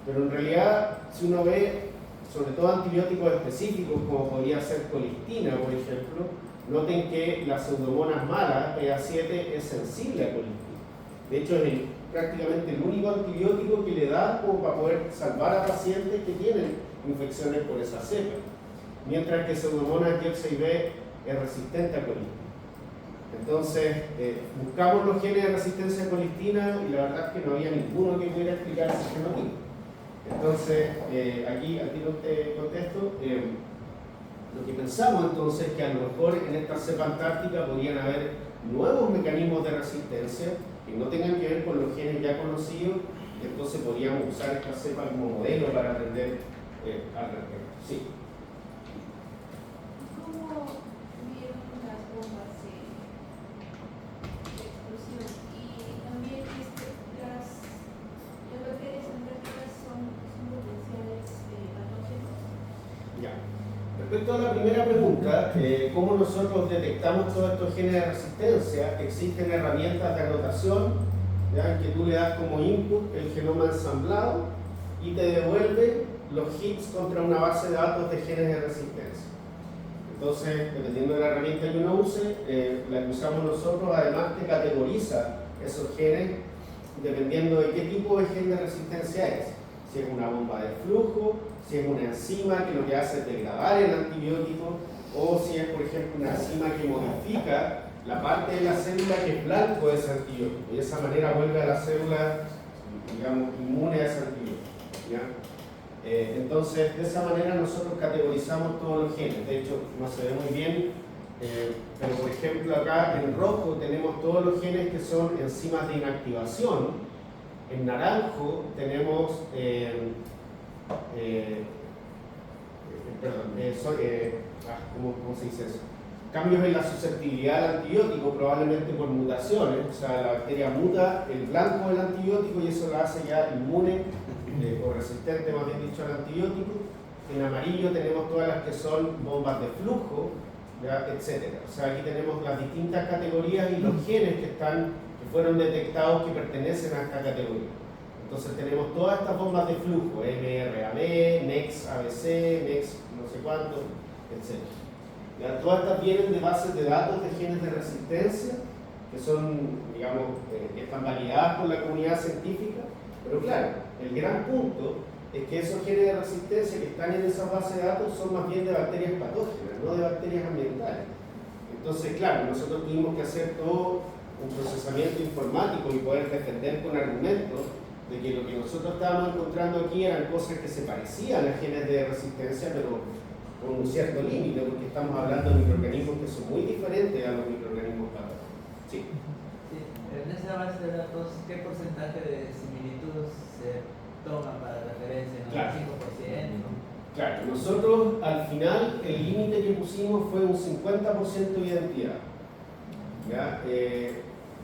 pero en realidad, si uno ve, sobre todo antibióticos específicos, como podría ser colistina, por ejemplo, noten que la pseudomonas mala, PA7, es sensible a colistina. De hecho, es prácticamente el único antibiótico que le da como para poder salvar a pacientes que tienen infecciones por esa cepa, mientras que pseudomonas YF6B es resistente a colistina. Entonces, buscamos los genes de resistencia a colistina y la verdad es que no había ninguno que pudiera explicar ese fenotipo. Entonces, aquí al tiro te contesto, lo que pensamos entonces es que a lo mejor en esta cepa antártica podrían haber nuevos mecanismos de resistencia que no tengan que ver con los genes ya conocidos, y entonces podríamos usar esta cepa como modelo para aprender al respecto. Sí. ¿Cómo vieron las bombas de explosión? Y también las bacterias antárticas son potenciales patógenos. Ya. Respecto a la primera pregunta, ¿cómo nosotros detectamos todos estos genes de resistencia? Existen herramientas de anotación, ¿ya? En que tú le das como input el genoma ensamblado y te devuelve los hits contra una base de datos de genes de resistencia. Entonces, dependiendo de la herramienta que uno use, la que usamos nosotros además te categoriza esos genes dependiendo de qué tipo de gen de resistencia es. Si es una bomba de flujo, si es una enzima que lo que hace es degradar el antibiótico, o si es, por ejemplo, una enzima que modifica la parte de la célula que es blanco de ese antibiótico, y de esa manera vuelve a la célula, digamos, inmune a ese antibiótico, ¿ya? Entonces, de esa manera nosotros categorizamos todos los genes. De hecho, no se ve muy bien, pero por ejemplo acá en rojo tenemos todos los genes que son enzimas de inactivación. En naranjo tenemos ¿cómo se dice eso? Cambios en la susceptibilidad al antibiótico, probablemente por mutaciones. O sea, la bacteria muta el blanco del antibiótico y eso la hace ya inmune o resistente, más bien dicho, al antibiótico. En amarillo tenemos todas las que son bombas de flujo, ¿ya? Etcétera. O sea, aquí tenemos las distintas categorías y los genes que fueron detectados que pertenecen a esta categoría. Entonces tenemos todas estas bombas de flujo, MRAB, MEX ABC, MEX no sé cuánto, etc. ¿Ya? Todas estas vienen de bases de datos de genes de resistencia, que son, digamos, que están validadas por la comunidad científica, pero claro, el gran punto es que esos genes de resistencia que están en esas bases de datos son más bien de bacterias patógenas, no de bacterias ambientales. Entonces, claro, nosotros tuvimos que hacer todo un procesamiento informático y poder defender con argumentos de que lo que nosotros estábamos encontrando aquí eran cosas que se parecían a genes de resistencia, pero con un cierto límite, porque estamos hablando de microorganismos que son muy diferentes a los microorganismos patógenos. Sí. Sí, en esa base de datos, ¿qué porcentaje de similitud se toma para referencia? ¿No? Claro. ¿5%? Claro, nosotros al final el límite que pusimos fue un 50% de identidad. ¿Ya?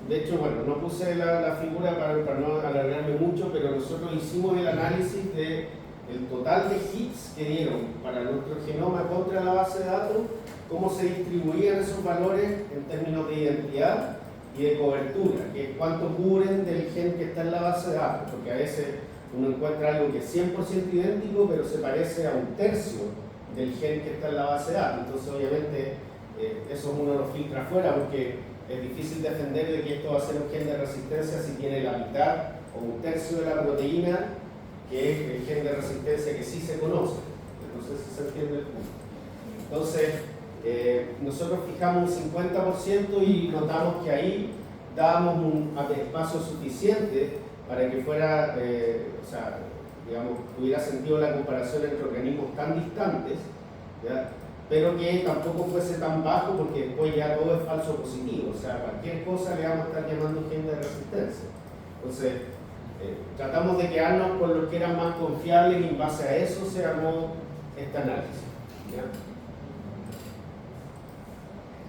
De hecho, bueno, no puse la figura para no alargarme mucho, pero nosotros hicimos el análisis del total de hits que dieron para nuestro genoma contra la base de datos, cómo se distribuían esos valores en términos de identidad y de cobertura, que es cuánto cubren del gen que está en la base de datos, porque a veces uno encuentra algo que es 100% idéntico, pero se parece a un tercio del gen que está en la base de datos. Entonces, obviamente, eso uno lo filtra afuera, porque es difícil defender de que esto va a ser un gen de resistencia si tiene la mitad o un tercio de la proteína, que es el gen de resistencia que sí se conoce. No sé si se entiende el punto. Entonces, nosotros fijamos un 50% y notamos que ahí dábamos un espacio suficiente para que fuera, o sea, digamos, tuviera sentido la comparación entre organismos tan distantes, ¿ya? Pero que tampoco fuese tan bajo, porque después ya todo es falso positivo, o sea, cualquier cosa le vamos a estar llamando gen de resistencia. Entonces, tratamos de quedarnos con los que eran más confiables y en base a eso se armó este análisis, ¿ya?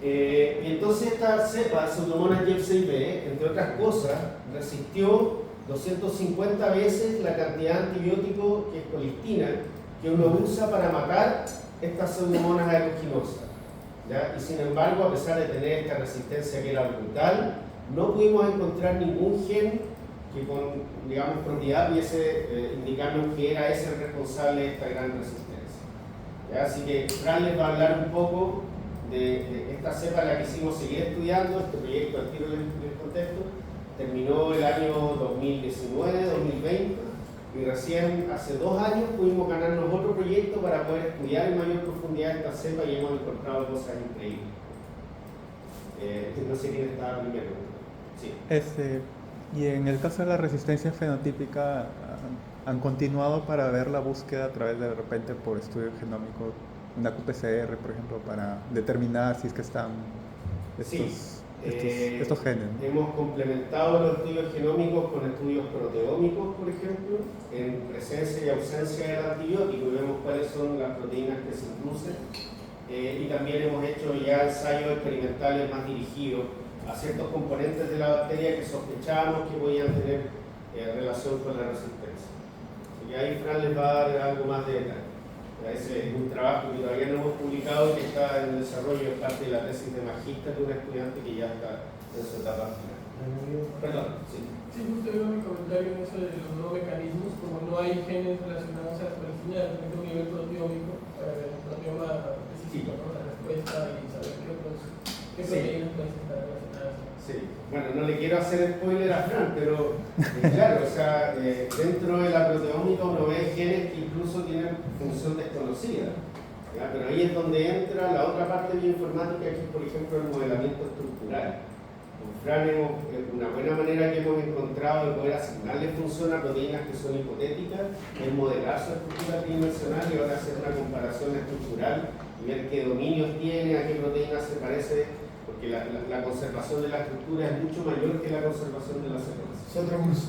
Y entonces esta cepa, Pseudomonas yersei-B, entre otras cosas, resistió 250 veces la cantidad de antibiótico, que es colistina, que uno usa para matar estas Pseudomonas aeruginosas, ¿ya? Y sin embargo, a pesar de tener esta resistencia que era brutal, no pudimos encontrar ningún gen que con, digamos, propiedad pudiese indicarnos que era ese el responsable de esta gran resistencia, ¿ya? Así que Fran les va a hablar un poco de esta cepa, la que hicimos seguir estudiando. Este proyecto, al tiro del contexto, terminó el año 2019-2020 y recién hace 2 años pudimos ganarnos otro proyecto para poder estudiar en mayor profundidad esta cepa y hemos encontrado cosas increíbles. No sé quién estaba primero. Sí. Y en el caso de la resistencia fenotípica, ¿han continuado para ver la búsqueda a través de repente por estudio genómico, una qPCR, por ejemplo, para determinar si es que están estos genes, ¿no? Hemos complementado los estudios genómicos con estudios proteómicos, por ejemplo, en presencia y ausencia del antibiótico, y vemos cuáles son las proteínas que se inducen. Y también hemos hecho ya ensayos experimentales más dirigidos a ciertos componentes de la bacteria que sospechábamos que podían tener relación con la resistencia. Y ahí Fran les va a dar algo más de detalle. Ese es un trabajo que todavía no hemos publicado, que está en desarrollo, es parte de la tesis de magíster de un estudiante que ya está en su etapa final. Perdón, sí. Sí, justo veo mi comentario en eso de los nuevos mecanismos, como no hay genes relacionados a la colecina, de repente un nivel proteómico para ver el proteoma específico, ¿no? La respuesta y saber qué proteínas pueden estar relacionadas. Sí, bueno, no le quiero hacer spoiler a Fran, pero claro, o sea, dentro de la proteómica uno ve genes que incluso tienen función desconocida, ¿ya? Pero ahí es donde entra la otra parte bioinformática, que es, por ejemplo, el modelamiento estructural. Con Fran una buena manera que hemos encontrado de poder asignarle función a proteínas que son hipotéticas es modelar su estructura tridimensional y ahora hacer una comparación estructural y ver qué dominios tiene, a qué proteína se parece, porque la conservación de la estructura es mucho mayor que la conservación de la secuencia. Es otro curso.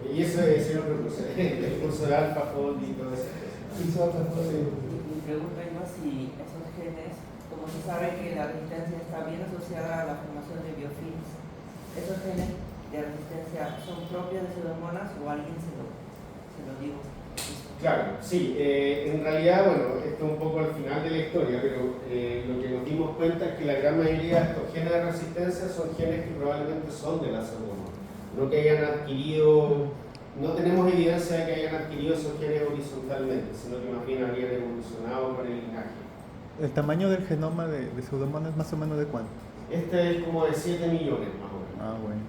Y eso es el otro curso, el curso de AlphaFold y todo eso. Mi pregunta es más si esos genes, como se sabe que la resistencia está bien asociada a la formación de biofilms, ¿esos genes de resistencia son propios de Pseudomonas o alguien se lo dijo? Claro, sí, en realidad, bueno, esto es un poco al final de la historia, pero lo que nos dimos cuenta es que la gran mayoría de estos genes de resistencia son genes que probablemente son de la Pseudomonas, no que hayan adquirido, no tenemos evidencia de que hayan adquirido esos genes horizontalmente, sino que más bien habrían evolucionado con el linaje. ¿El tamaño del genoma de Pseudomonas es más o menos de cuánto? Este es como de 7 millones más o menos. Ah, bueno,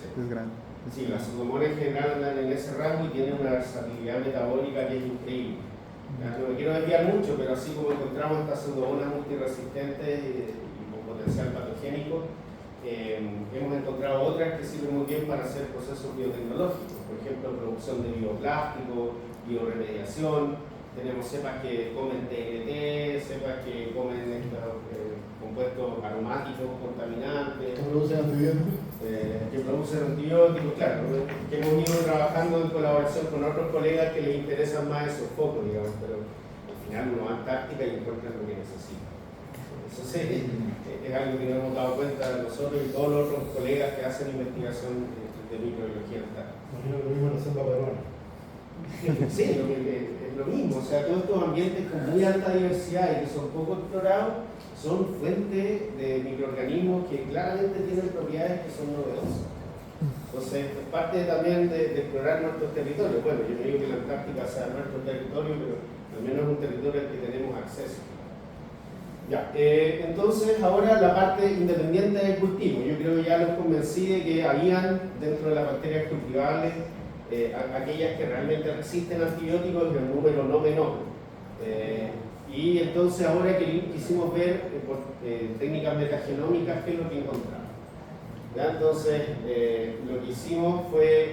Sí. es grande. Sí, las Pseudomonas en general andan en ese rango y tienen una versatilidad metabólica que es increíble. No me quiero desviar mucho, pero así como encontramos estas Pseudomonas multiresistentes y con potencial patogénico, hemos encontrado otras que sirven muy bien para hacer procesos biotecnológicos, por ejemplo, producción de bioplásticos, bioremediación. Tenemos cepas que comen TNT, cepas que comen estos compuestos aromáticos contaminantes. ¿Que producen antibióticos? Que producen antibióticos, claro, que hemos ido trabajando en colaboración con otros colegas que les interesan más esos focos, digamos, pero al final uno va a Antártica y encuentra lo que necesita. Eso sí, es algo que nos hemos dado cuenta nosotros y todos los otros colegas que hacen investigación de microbiología antártica. Imagino que lo mismo en la selva peruana. Sí, es lo mismo, o sea, todos estos ambientes con muy alta diversidad y que son poco explorados son fuente de microorganismos que claramente tienen propiedades que son novedosas. Entonces, es parte también de explorar nuestros territorios. Bueno, yo no digo que la Antártica sea nuestro territorio, pero al menos es un territorio al que tenemos acceso. Ya, entonces ahora la parte independiente del cultivo. Yo creo que ya los convencí de que habían dentro de las bacterias cultivables aquellas que realmente resisten antibióticos de un número no menor. Y entonces ahora quisimos ver por técnicas metagenómicas qué es lo que encontramos. ¿Ya? Entonces lo que hicimos fue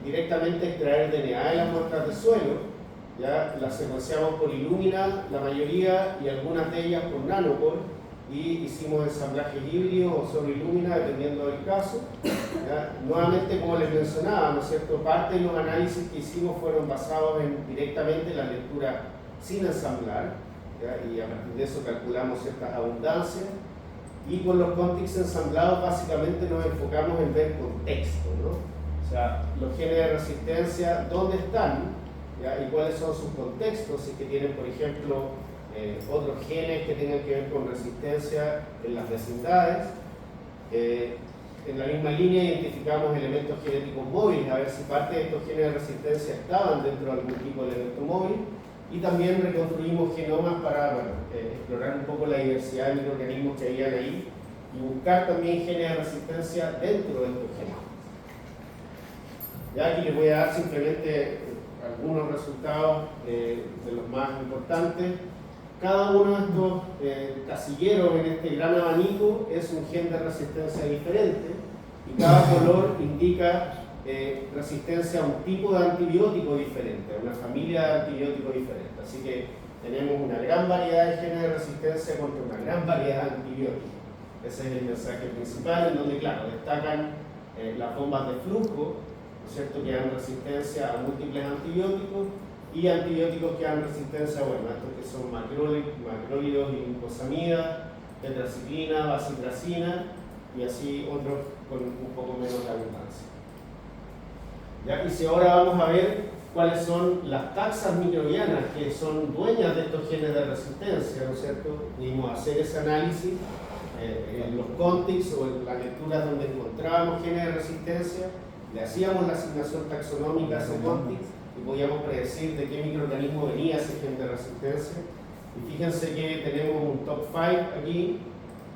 directamente extraer DNA de las muestras de suelo. ¿Ya? Las secuenciamos por Illumina, la mayoría, y algunas de ellas por Nanopore, y hicimos ensamblajes híbridos o sobre Illumina, dependiendo del caso. ¿Ya? Nuevamente, como les mencionaba, ¿no es cierto? Parte de los análisis que hicimos fueron basados directamente en la lectura sin ensamblar, ¿ya? Y a partir de eso calculamos ciertas abundancias, y con los contigs ensamblados básicamente nos enfocamos en ver contexto, ¿no? O sea, los genes de resistencia, ¿dónde están? ¿Ya? Y cuáles son sus contextos, si es que tienen, por ejemplo, otros genes que tengan que ver con resistencia en las vecindades. En la misma línea identificamos elementos genéticos móviles, a ver si parte de estos genes de resistencia estaban dentro de algún tipo de elemento móvil, y también reconstruimos genomas para explorar un poco la diversidad de microorganismos que habían ahí y buscar también genes de resistencia dentro de estos genes. Ya aquí les voy a dar simplemente algunos resultados de los más importantes. cada uno de estos casilleros en este gran abanico es un gen de resistencia diferente y cada color indica resistencia a un tipo de antibiótico diferente, a una familia de antibióticos diferente. Así que tenemos una gran variedad de genes de resistencia contra una gran variedad de antibióticos. Ese es el mensaje principal, en donde, claro, destacan las bombas de flujo, ¿no es cierto?, que dan resistencia a múltiples antibióticos, y antibióticos que dan resistencia, bueno, estos que son macrólidos y glucosamida, tetraciclina, vacitracina, y así otros con un poco menos de abundancia. Ya, y si ahora vamos a ver cuáles son las taxas microbianas que son dueñas de estos genes de resistencia, ¿no es cierto? Pudimos hacer ese análisis en los contigs o en las lecturas donde encontrábamos genes de resistencia, le hacíamos la asignación taxonómica a ese contigs y podíamos predecir de qué microorganismo venía ese gen de resistencia. Y fíjense que tenemos un top 5 aquí: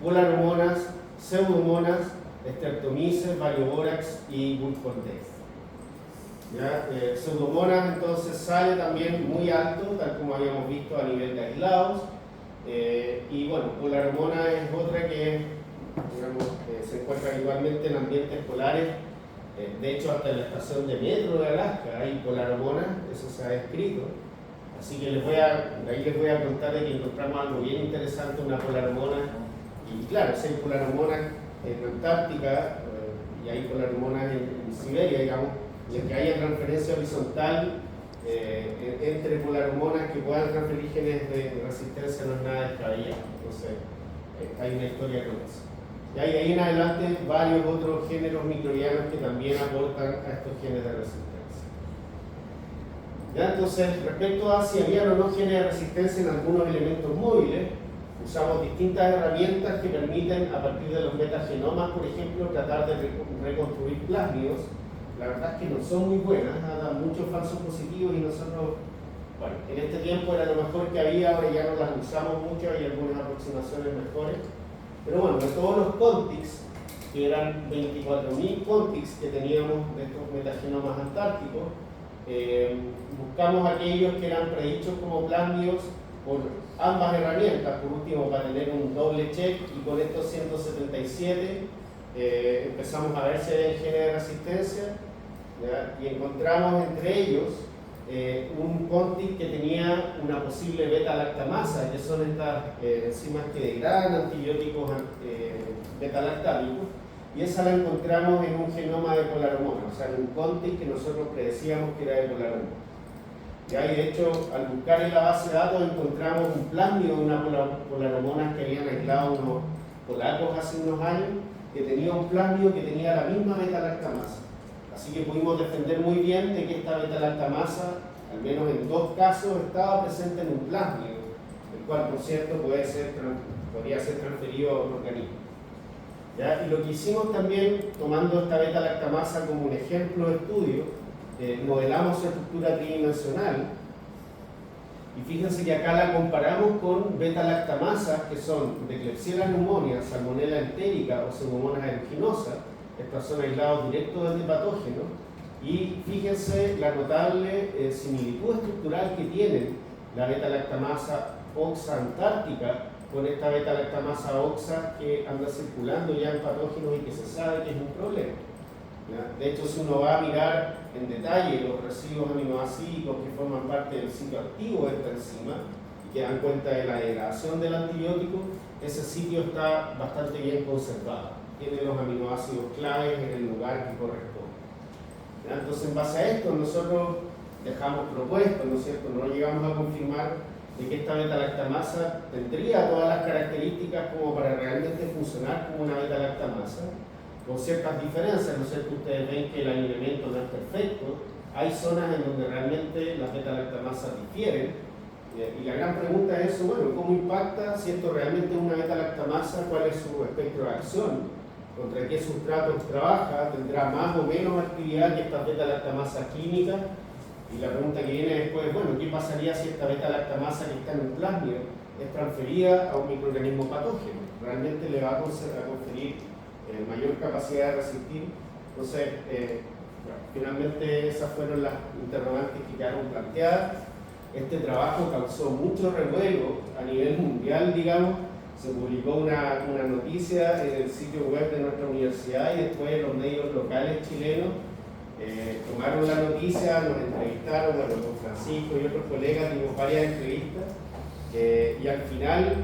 Polarmonas, Pseudomonas, Streptomyces, Varioborax y Burkholderia. Pseudomonas entonces sale también muy alto, tal como habíamos visto a nivel de aislados. Y bueno, Polarmona es otra que digamos, se encuentra habitualmente en ambientes polares. De hecho, hasta en la estación de metro de Alaska hay Polarmonas, eso se ha descrito. Así que ahí les voy a contar de que encontramos algo bien interesante, una Polarmona. Y claro, si hay Polarmonas en Antártica y hay Polarmonas en Siberia, digamos, y el que haya transferencia horizontal entre Polarmonas que puedan transferir genes de resistencia no es nada descabellado. Entonces, hay una historia con eso. Y hay ahí en adelante varios otros géneros microbianos que también aportan a estos genes de resistencia. ¿Ya? Entonces, respecto a si había o no genes de resistencia en algunos elementos móviles, usamos distintas herramientas que permiten, a partir de los metagenomas, por ejemplo, tratar de reconstruir plásmidos. La verdad es que no son muy buenas, dan muchos falsos positivos y nosotros, bueno, en este tiempo era lo mejor que había, ahora ya no las usamos mucho, hay algunas aproximaciones mejores. Pero bueno, de todos los contigs, que eran 24.000 contigs que teníamos de estos metagenomas antárticos, buscamos aquellos que eran predichos como plásmidos por ambas herramientas, por último para tener un doble check, y con estos 177 empezamos a ver si hay genes de resistencia, ¿ya? Y encontramos entre ellos un contig que tenía una posible beta-lactamasa, que son estas enzimas que degradan antibióticos beta-lactámicos, y esa la encontramos en un genoma de Polaromona, o sea, en un contig que nosotros predecíamos que era de Polaromona. Ya, y de hecho, al buscar en la base de datos encontramos un plásmido de una Polaromona que habían aislado unos polacos hace unos años, que tenía un plásmido que tenía la misma beta-lactamasa. Así que pudimos defender muy bien de que esta beta-lactamasa, al menos en 2 casos, estaba presente en un plásmido, el cual, por cierto, podría ser transferido a otro organismo. ¿Ya? Y lo que hicimos también, tomando esta beta-lactamasa como un ejemplo de estudio, modelamos su estructura tridimensional. Y fíjense que acá la comparamos con beta-lactamasas que son de Klebsiella pneumoniae, Salmonella entérica o Pseudomonas aeruginosa. Estas son aislados directos del patógeno. Y fíjense la notable similitud estructural que tienen la beta-lactamasa oxa antártica con esta beta-lactamasa oxa que anda circulando ya en patógenos y que se sabe que es un problema. ¿Ya? De hecho, si uno va a mirar en detalle los residuos aminoácidos que forman parte del sitio activo de esta enzima y que dan cuenta de la degradación del antibiótico, ese sitio está bastante bien conservado. Tiene los aminoácidos claves en el lugar que corresponde. ¿Ya? Entonces, en base a esto, nosotros dejamos propuestos, ¿no es cierto? No llegamos a confirmar de que esta beta-lactamasa tendría todas las características como para realmente funcionar como una beta-lactamasa, con ciertas diferencias, ¿no es cierto? Ustedes ven que el alineamiento no es perfecto, hay zonas en donde realmente las beta-lactamasas difieren, y la gran pregunta es eso, bueno, ¿cómo impacta si esto realmente es una beta-lactamasa? ¿Cuál es su espectro de acción? ¿Contra qué sustratos trabaja? ¿Tendrá más o menos actividad que esta beta-lactamasa química? Y la pregunta que viene después, bueno, ¿qué pasaría si esta beta-lactamasa que está en un plásmido es transferida a un microorganismo patógeno? ¿Realmente le va a conferir mayor capacidad de resistir? Entonces, finalmente esas fueron las interrogantes que quedaron planteadas. este trabajo causó mucho revuelo a nivel mundial, digamos. Se publicó una noticia en el sitio web de nuestra universidad y después los medios locales chilenos tomaron la noticia, nos entrevistaron, bueno, con Francisco y otros colegas dimos varias entrevistas y al final,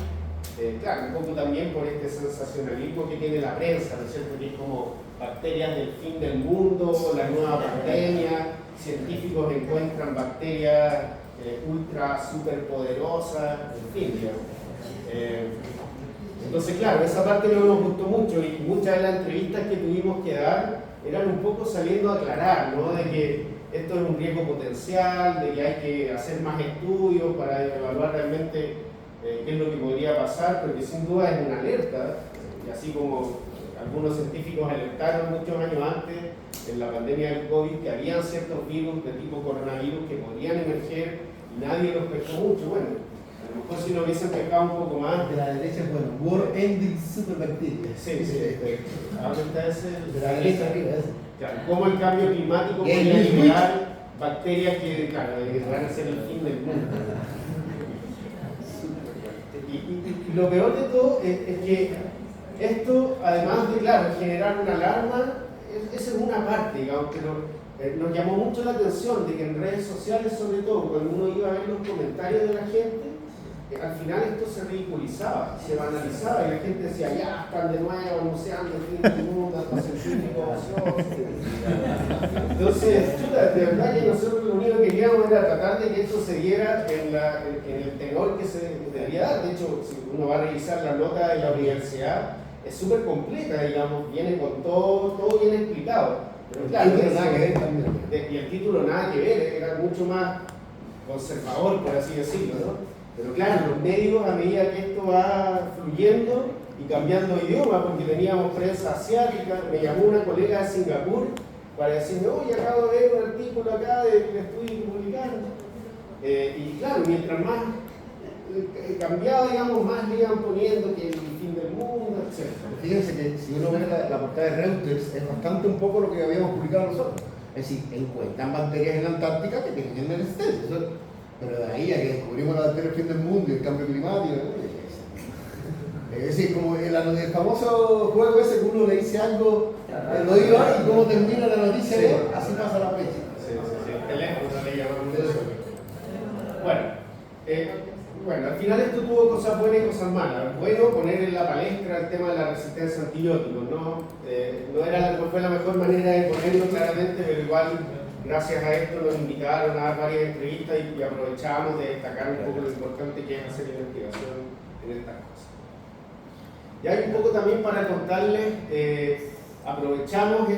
claro, un poco también por este sensacionalismo que tiene la prensa, ¿no es cierto? Que es como bacterias del fin del mundo, la nueva pandemia, científicos encuentran bacterias ultra super poderosas, en fin, digamos. Entonces, claro, esa parte no nos gustó mucho y muchas de las entrevistas que tuvimos que dar eran un poco saliendo a aclarar, ¿no? De que esto es un riesgo potencial, de que hay que hacer más estudios para evaluar realmente qué es lo que podría pasar, porque sin duda es una alerta, y así como algunos científicos alertaron muchos años antes en la pandemia del COVID que habían ciertos virus de tipo coronavirus que podían emerger y nadie los pescó mucho. Bueno, a lo mejor si lo hubiesen pescado un poco más. De la derecha, bueno, World Ending Superbacteria. Sí, sí. ¿Dónde está ese? De la derecha arriba, ese. Claro, cómo el cambio climático Y el podría Newsweek. generar bacterias que, claro, van a ser el fin del mundo. Y lo peor de todo es que esto, además de, claro, generar una alarma, esa es una parte, digamos, pero nos llamó mucho la atención de que en redes sociales, sobre todo, cuando uno iba a ver los comentarios de la gente, al final esto se ridiculizaba, se banalizaba y la gente decía, ya están de nuevo anunciando el fin del mundo, los científicos ociosos. Entonces, chuta, de verdad que nosotros lo único que queríamos era tratar de que esto se diera en el tenor que se debería dar. De hecho, si uno va a revisar la nota de la universidad, es súper completa, digamos, viene con todo bien explicado. Pero claro, nada que ver también. y el título nada que ver, era mucho más conservador, por así decirlo, ¿no? Pero claro, los medios, a medida que esto va fluyendo y cambiando de idioma, porque teníamos prensa asiática, me llamó una colega de Singapur para decirme, oye, acabo de ver un artículo acá del estudio publicando. Y claro, mientras más cambiaba, digamos, más le iban poniendo que el fin del mundo, etc. Fíjense que si uno ve la portada de Reuters, es bastante un poco lo que habíamos publicado nosotros. Es decir, encuentran bacterias en la Antártica que tienen resistencia. Pero de ahí a que descubrimos la bacteria del fin del mundo y el cambio climático, ¿no? Es decir, como el famoso juego ese que uno le dice algo, lo digo y cómo termina la noticia, Sí. así pasa la fecha. Sí. Teléfono le llamamos eso. Bueno, al final esto tuvo cosas buenas y cosas malas. Bueno, poner en la palestra el tema de la resistencia a antibióticos, ¿no? No fue la mejor manera de ponerlo claramente, pero igual, gracias a esto nos invitaron a dar varias entrevistas y aprovechábamos de destacar un poco lo importante que es hacer investigación en estas cosas. Y hay un poco también para contarles, aprovechamos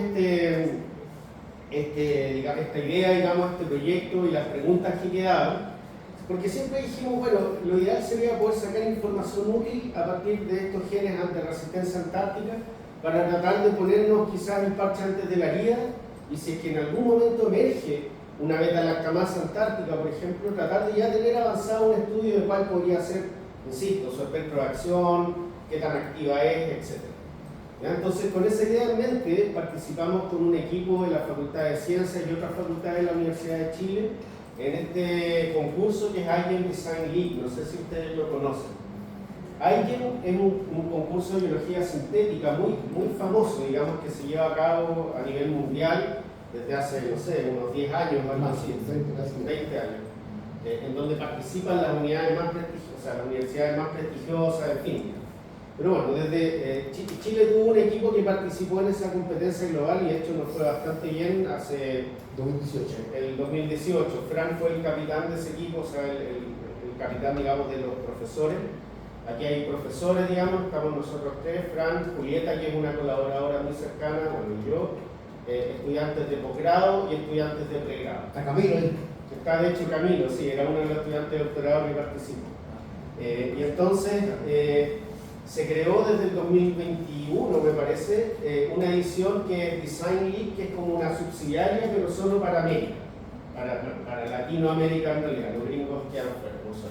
esta idea, digamos, este proyecto y las preguntas que quedaban, porque siempre dijimos, bueno, lo ideal sería poder sacar información útil a partir de estos genes ante resistencia antártica para tratar de ponernos quizás el parche antes de la herida y si es que en algún momento emerge una beta-lactamasa antártica, por ejemplo, tratar de ya tener avanzado un estudio de cuál podría ser, insisto, su espectro de acción, qué tan activa es, etc. ¿Ya? Entonces, con esa idea en mente, participamos con un equipo de la Facultad de Ciencias y otras facultades de la Universidad de Chile en este concurso que es IGEN Design League, no sé si ustedes lo conocen. IGEN es un concurso de biología sintética muy famoso, digamos, que se lleva a cabo a nivel mundial desde hace, no sé, unos 10 años, algo así, 20 años, en donde participan las unidades más prestigiosas, las universidades más prestigiosas, en fin. Pero bueno, desde Chile tuvo un equipo que participó en esa competencia global y de hecho nos fue bastante bien hace 2018. el 2018. Fran fue el capitán de ese equipo, o sea, el capitán, digamos, de los profesores. Aquí hay profesores, digamos, estamos nosotros tres, Fran, Julieta, que es una colaboradora muy cercana, bueno, y yo, estudiantes de posgrado y estudiantes de pregrado. Está Camilo ahí. Está de hecho Camilo, sí, era uno de los estudiantes de doctorado que participó. Y entonces se creó desde el 2021, me parece, una edición que es Design League, que es como una subsidiaria, pero solo para América, para Latinoamérica en realidad, los gringos quedan fuera, no sé.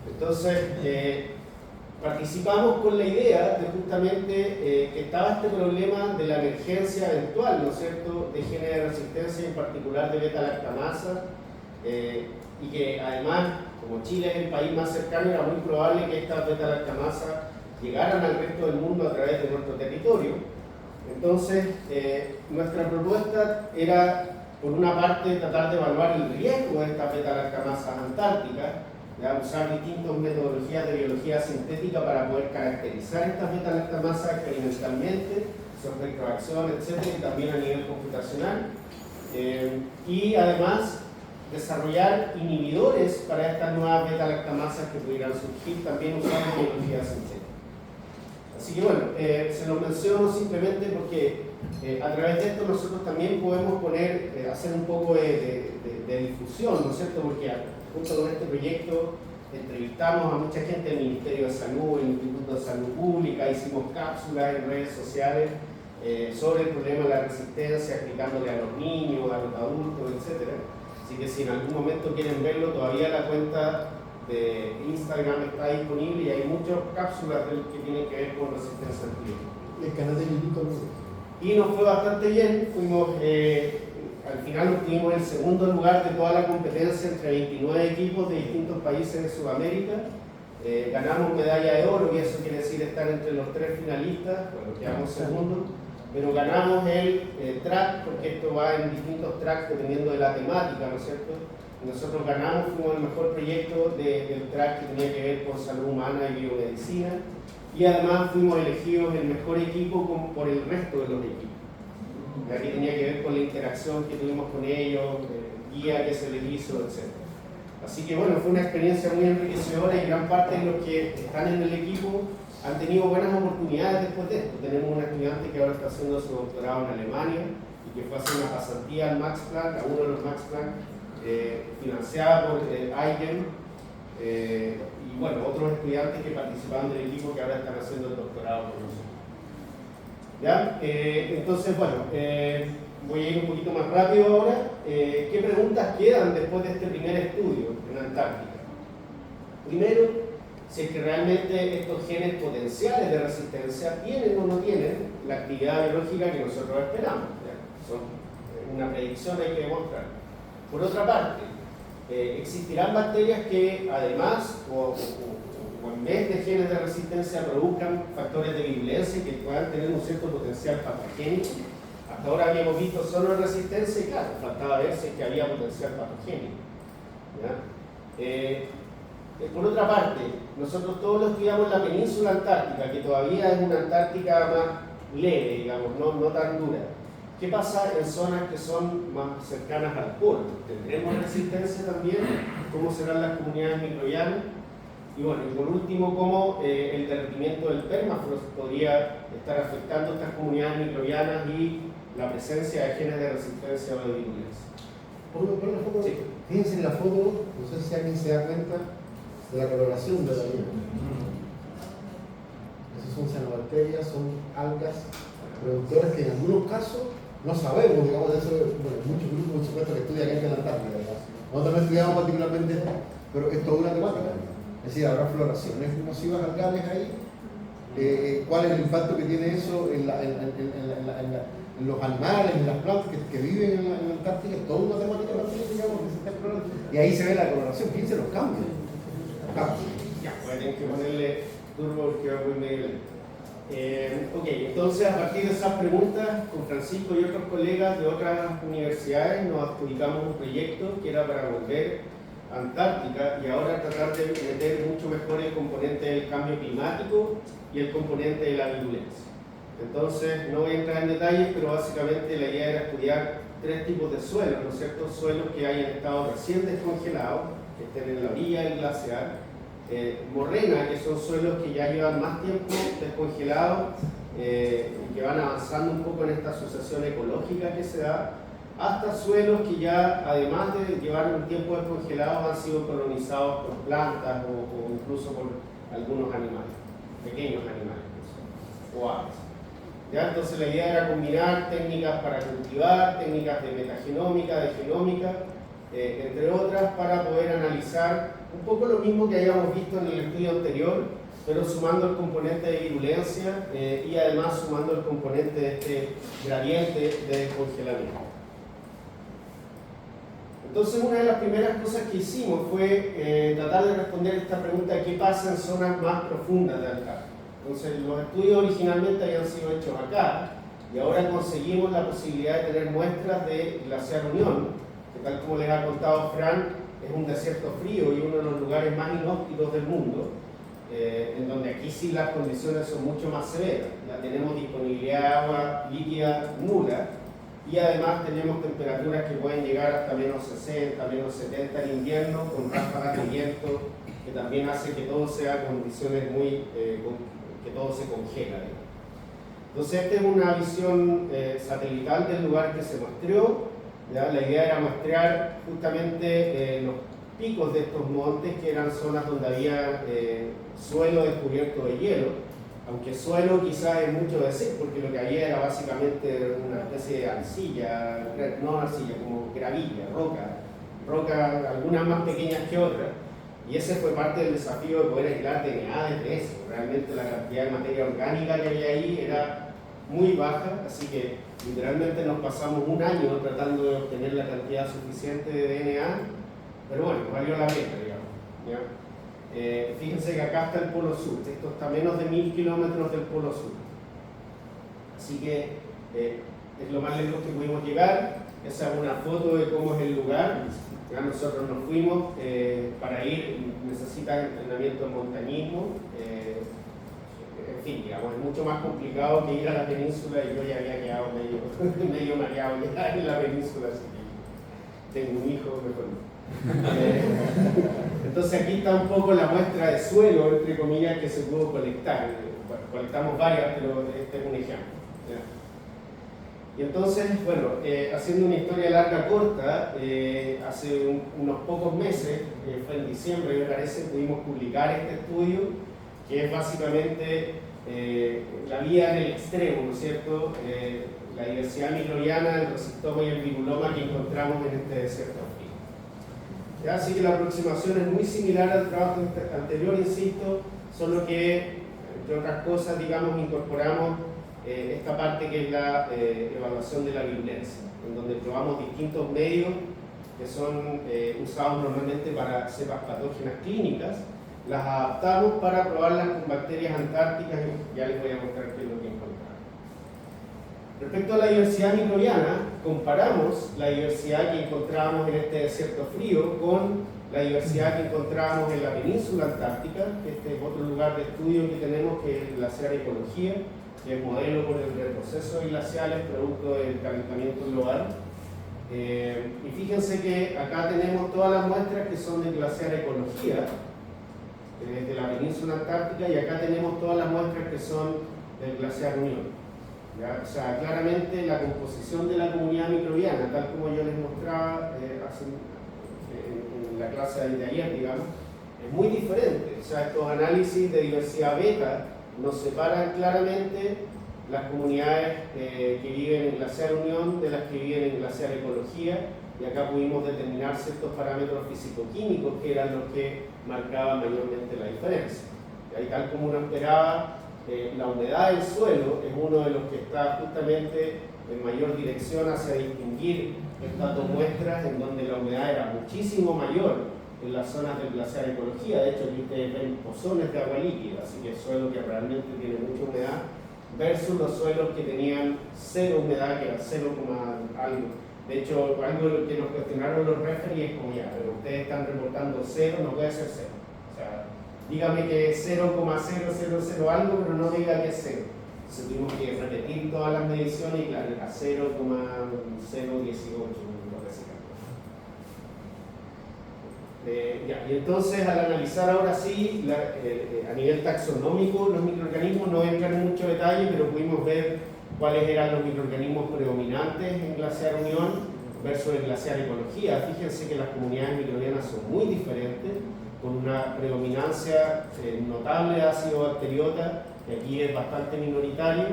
Entonces, participamos con la idea de justamente que estaba este problema de la emergencia eventual, ¿no es cierto?, de genes de resistencia, en particular de beta-lactamasa, y que además, como Chile es el país más cercano, era muy probable que estas beta-lactamasas llegaran al resto del mundo a través de nuestro territorio. Entonces, nuestra propuesta era, por una parte, tratar de evaluar el riesgo de estas beta-lactamasas antárticas, usar distintas metodologías de biología sintética para poder caracterizar estas beta-lactamasas experimentalmente, su reacción, etcétera, y también a nivel computacional. Y además, desarrollar inhibidores para estas nuevas beta-lactamasas que pudieran surgir también usando biología sintética. Así que bueno, se los menciono simplemente porque a través de esto nosotros también podemos hacer un poco de difusión, ¿no es cierto? Porque junto con este proyecto entrevistamos a mucha gente del Ministerio de Salud, el Instituto de Salud Pública, hicimos cápsulas en redes sociales sobre el problema de la resistencia, explicándole a los niños, a los adultos, etc. Así que si en algún momento quieren verlo, todavía la cuenta de Instagram está disponible y hay muchas cápsulas que tienen que ver con resistencia antibiótica. El canal de YouTube. Y nos fue bastante bien, fuimos, al final obtuvimos el segundo lugar de toda la competencia entre 29 equipos de distintos países de Sudamérica. Ganamos medalla de oro y eso quiere decir estar entre los 3 finalistas, bueno, quedamos segundos, pero ganamos el track, porque esto va en distintos tracks dependiendo de la temática, ¿no es cierto? Nosotros ganamos, fuimos el mejor proyecto del track que tenía que ver con salud humana y biomedicina, y además fuimos elegidos el mejor equipo por el resto de los equipos. Aquí tenía que ver con la interacción que tuvimos con ellos, guía que se les hizo, etc. Así que bueno, fue una experiencia muy enriquecedora y gran parte de los que están en el equipo han tenido buenas oportunidades después de esto. Tenemos un estudiante que ahora está haciendo su doctorado en Alemania y que fue a hacer una pasantía al Max Planck, a uno de los Max Planck, financiada por IGEM, y bueno, otros estudiantes que participaban del equipo que ahora están haciendo el doctorado con nosotros. ¿Ya? Entonces, bueno, voy a ir un poquito más rápido ahora. ¿Qué preguntas quedan después de este primer estudio en Antártica? Primero, si es que realmente estos genes potenciales de resistencia tienen o no tienen la actividad biológica que nosotros esperamos. ¿Ya? Son una predicción, hay que demostrar. Por otra parte, existirán bacterias que además o en vez de genes de resistencia produzcan factores de virulencia que puedan tener un cierto potencial patogénico. Hasta ahora habíamos visto solo resistencia y claro, faltaba ver si es que había potencial patogénico. Por otra parte, nosotros todos lo estudiamos en la península antártica, que todavía es una Antártica más leve, digamos, no tan dura. ¿Qué pasa en zonas que son más cercanas al polo? ¿Tendremos resistencia también? ¿Cómo serán las comunidades microbianas? Y bueno, y por último, cómo el derretimiento del permafrost podría estar afectando a estas comunidades microbianas y la presencia de genes de resistencia o de virulencia. Por la foto, Sí. fíjense en la foto, no sé si alguien se da cuenta de la coloración de la línea. Esas son cianobacterias, son algas productoras que en algunos casos no sabemos, digamos, de eso, bueno, muchos grupos, por supuesto, que estudian aquí en la Antártida, ¿verdad? Nosotros no estudiamos particularmente esto, pero es toda una temática. Es decir, habrá floraciones nocivas algales ahí. ¿Cuál es el impacto que tiene eso en los animales, en las plantas que viven en la Antártica? Es toda una temática también, digamos, que se está explorando. Y ahí se ve la coloración, fíjense los cambios. Ya, pueden que ponerle turbo porque va muy medio lento. Ok, entonces a partir de esas preguntas, con Francisco y otros colegas de otras universidades nos adjudicamos un proyecto que era para volver a Antártica y ahora tratar de meter mucho mejor el componente del cambio climático y el componente de la virulencia. Entonces, no voy a entrar en detalles, pero básicamente la idea era estudiar 3 tipos de suelos, ¿no es cierto? Suelos que hayan estado recién descongelados, que estén en la orilla del glaciar, morrena, que son suelos que ya llevan más tiempo descongelados y que van avanzando un poco en esta asociación ecológica que se da, hasta suelos que ya, además de llevar un tiempo descongelados, han sido colonizados por plantas o incluso por algunos animales, pequeños animales o aves. ¿Ya? Entonces la idea era combinar técnicas para cultivar, técnicas de metagenómica, de genómica, entre otras, para poder analizar un poco lo mismo que habíamos visto en el estudio anterior, pero sumando el componente de virulencia y además sumando el componente de este gradiente de descongelamiento. Entonces una de las primeras cosas que hicimos fue tratar de responder esta pregunta de qué pasa en zonas más profundas de Antártica. Entonces los estudios originalmente habían sido hechos acá y ahora conseguimos la posibilidad de tener muestras de Glaciar Unión, que tal como les ha contado Fran, es un desierto frío y uno de los lugares más inhóspitos del mundo, en donde aquí sí las condiciones son mucho más severas. Ya tenemos disponibilidad de agua líquida nula y además tenemos temperaturas que pueden llegar hasta menos 60, menos 70 en invierno, con ráfagas de viento, que también hace que todo sea condiciones muy, que todo se congela. Entonces esta es una visión satelital del lugar que se muestreó. ¿Ya? La idea era muestrear justamente los picos de estos montes, que eran zonas donde había suelo descubierto de hielo, aunque suelo quizás es mucho decir, porque lo que había era básicamente una especie de arcilla, no arcilla, como gravilla, roca, algunas más pequeñas que otras, y ese fue parte del desafío de poder aislar DNA desde eso. Realmente la cantidad de materia orgánica que había ahí era muy baja, así que literalmente nos pasamos un año tratando de obtener la cantidad suficiente de DNA, pero bueno, valió la pena, digamos. ¿Ya? Fíjense que acá está el Polo Sur, esto está a menos de 1000 kilómetros del Polo Sur, así que es lo más lejos que pudimos llegar. Esa es una foto de cómo es el lugar. Ya nosotros nos fuimos, para ir necesitas entrenamiento en montañismo, en fin, digamos, es mucho más complicado que ir a la península, y yo ya había quedado medio mareado ya en la península, así que tengo un hijo, mejor no. Entonces aquí está un poco la muestra de suelo, entre comillas, que se pudo colectar. Bueno, colectamos varias, pero este es un ejemplo. ¿Ya? Y entonces, bueno, haciendo una historia larga corta, hace unos pocos meses, fue en diciembre me parece, pudimos publicar este estudio, que es básicamente la vía en el extremo, ¿no es cierto? La diversidad microbiana, el rosistoma y el viruloma que encontramos en este desierto africano. ¿Ya? Así que la aproximación es muy similar al trabajo anterior, insisto, solo que, entre otras cosas, digamos, incorporamos esta parte que es la evaluación de la virulencia, en donde probamos distintos medios que son usados normalmente para cepas patógenas clínicas, las adaptamos para probarlas con bacterias antárticas y ya les voy a mostrar qué es lo que encontramos. Respecto a la diversidad microbiana, comparamos la diversidad que encontrábamos en este desierto frío con la diversidad que encontrábamos en la península antártica, que este es otro lugar de estudio que tenemos, que es Glaciar Ecología, que es modelo por el retroceso de glaciales producto del calentamiento global. Y fíjense que acá tenemos todas las muestras que son de Glaciar Ecología, de la península antártica, y acá tenemos todas las muestras que son del Glaciar Unión. ¿Ya? O sea, claramente la composición de la comunidad microbiana, tal como yo les mostraba en la clase de ayer, digamos, es muy diferente. O sea, estos análisis de diversidad beta nos separan claramente las comunidades que viven en Glaciar Unión de las que viven en Glaciar Ecología, y acá pudimos determinar ciertos parámetros físico-químicos que eran los que marcaban mayormente la diferencia. Y tal como uno esperaba, la humedad del suelo es uno de los que está justamente en mayor dirección hacia distinguir estas dos muestras, en donde la humedad era muchísimo mayor en las zonas del Glaciar Ecología. De hecho, aquí ustedes ven pozones de agua líquida, así que es suelo que realmente tiene mucha humedad, versus los suelos que tenían cero humedad, que era 0, algo. De hecho, algo que nos cuestionaron los referees es como ya, pero ustedes están reportando 0, no puede ser 0. O sea, dígame que es 0,000 algo, pero no diga que es 0. Entonces tuvimos que repetir todas las mediciones y claro, a 0,018, por decir algo. Y entonces al analizar ahora sí, a nivel taxonómico, los microorganismos, no entran en mucho detalle, pero pudimos ver cuáles eran los microorganismos predominantes en Glaciar Unión versus el Glaciar Ecología. Fíjense que las comunidades microbianas son muy diferentes, con una predominancia notable de ácido bacteriota, que aquí es bastante minoritario,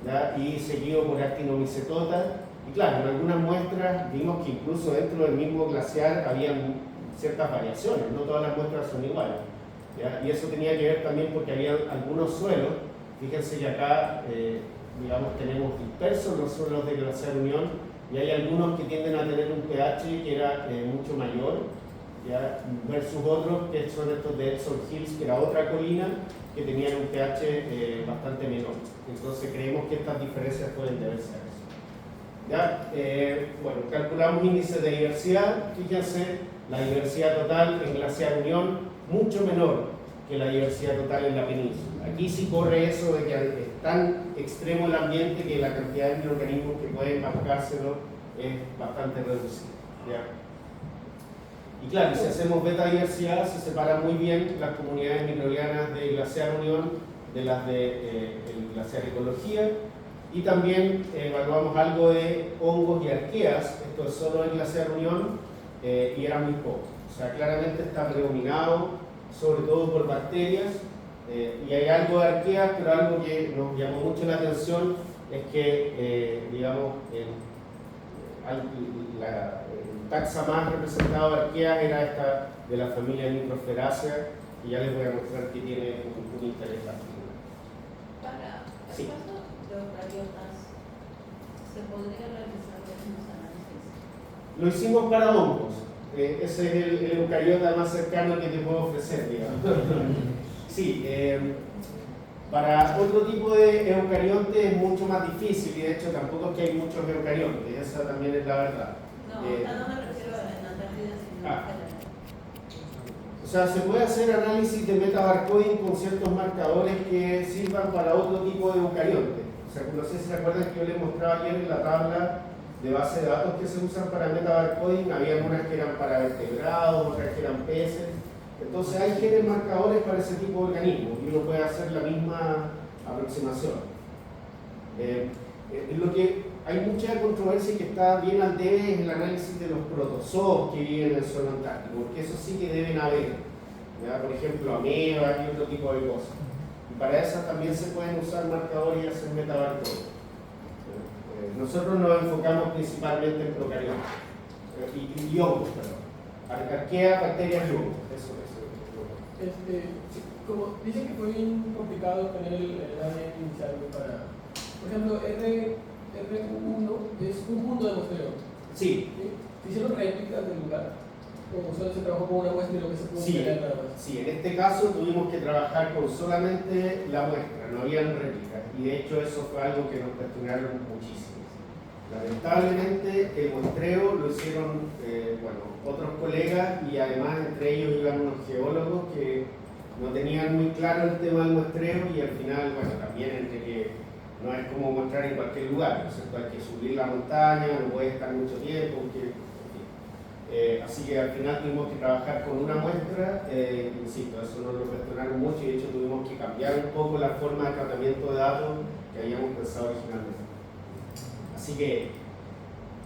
¿ya? Y seguido por actinomicetota. Y claro, en algunas muestras vimos que incluso dentro del mismo glaciar habían ciertas variaciones, no todas las muestras son iguales, ¿ya? Y eso tenía que ver también porque había algunos suelos, fíjense que acá digamos tenemos dispersos los suelos de Glaciar Unión, y y hay algunos que tienden a tener un pH que era mucho mayor, ¿ya? Versus otros que son estos de Epsom Hills, que era otra colina, que tenían un pH bastante menor. Entonces creemos que estas diferencias pueden deberse a eso. ¿Ya? Bueno, calculamos índices de diversidad. Fíjense, la diversidad total en Glaciar Unión mucho menor que la diversidad total en la península. Aquí sí corre eso de que es tan extremo el ambiente que la cantidad de microorganismos que pueden marcárselo es bastante reducida. ¿Ya? Y claro, si hacemos beta diversidad, se separan muy bien las comunidades microbianas de Glaciar Unión de las de el Glaciar Ecología, y también evaluamos algo de hongos y arqueas. Esto es solo en Glaciar Unión y era muy poco. O sea, claramente está predominado sobre todo por bacterias, y hay algo de arqueas, pero algo que nos llamó mucho la atención es que, digamos, el taxa más representado de arqueas era esta de la familia Microsphaeraceae, y ya les voy a mostrar que tiene un interés particular. Para el Sí. caso de eucariotas, ¿se podría realizar los mismos análisis? Lo hicimos para hongos. Ese es el eucariota más cercano que te puedo ofrecer, digamos. Sí, para otro tipo de eucarionte es mucho más difícil, y de hecho tampoco es que hay muchos eucariontes, esa también es la verdad. No, no me refiero a en Antártida, sino en general. O sea, se puede hacer análisis de metabarcoding con ciertos marcadores que sirvan para otro tipo de eucarionte. O sea, no sé si se acuerdan que yo les mostraba ayer en la tabla de base de datos que se usan para metabarcoding. Había unas que eran para vertebrados, otras que eran peces. Entonces hay genes marcadores para ese tipo de organismos y uno puede hacer la misma aproximación. Lo que hay mucha controversia que está bien al debe es el análisis de los protozoos que viven en el suelo antártico, porque eso sí que deben haber, ¿ya? Por ejemplo, amebas y otro tipo de cosas. Y para esas también se pueden usar marcadores y hacer metabarcoding. Nosotros nos enfocamos principalmente en procariotas y hongos, perdón. Arquea, bacterias y hongos. Eso. Como dicen que fue bien complicado tener el ADN inicial para, por ejemplo, R1 es un punto de muestreo. Sí. ¿Se hicieron réplicas del lugar? ¿O solo se trabajó con una muestra y lo que se pudo obtener nada más? Sí, en este caso tuvimos que trabajar con solamente la muestra, no habían réplicas, y de hecho eso fue algo que nos cuestionaron muchísimo. Lamentablemente el muestreo lo hicieron otros colegas, y además entre ellos iban unos geólogos que no tenían muy claro el tema del muestreo, y al final, también entre que no es como mostrar en cualquier lugar, ¿no es cierto? Hay que subir la montaña, no puede estar mucho tiempo, así que al final tuvimos que trabajar con una muestra, insisto, eso nos lo cuestionaron mucho, y de hecho tuvimos que cambiar un poco la forma de tratamiento de datos que habíamos pensado originalmente. Así que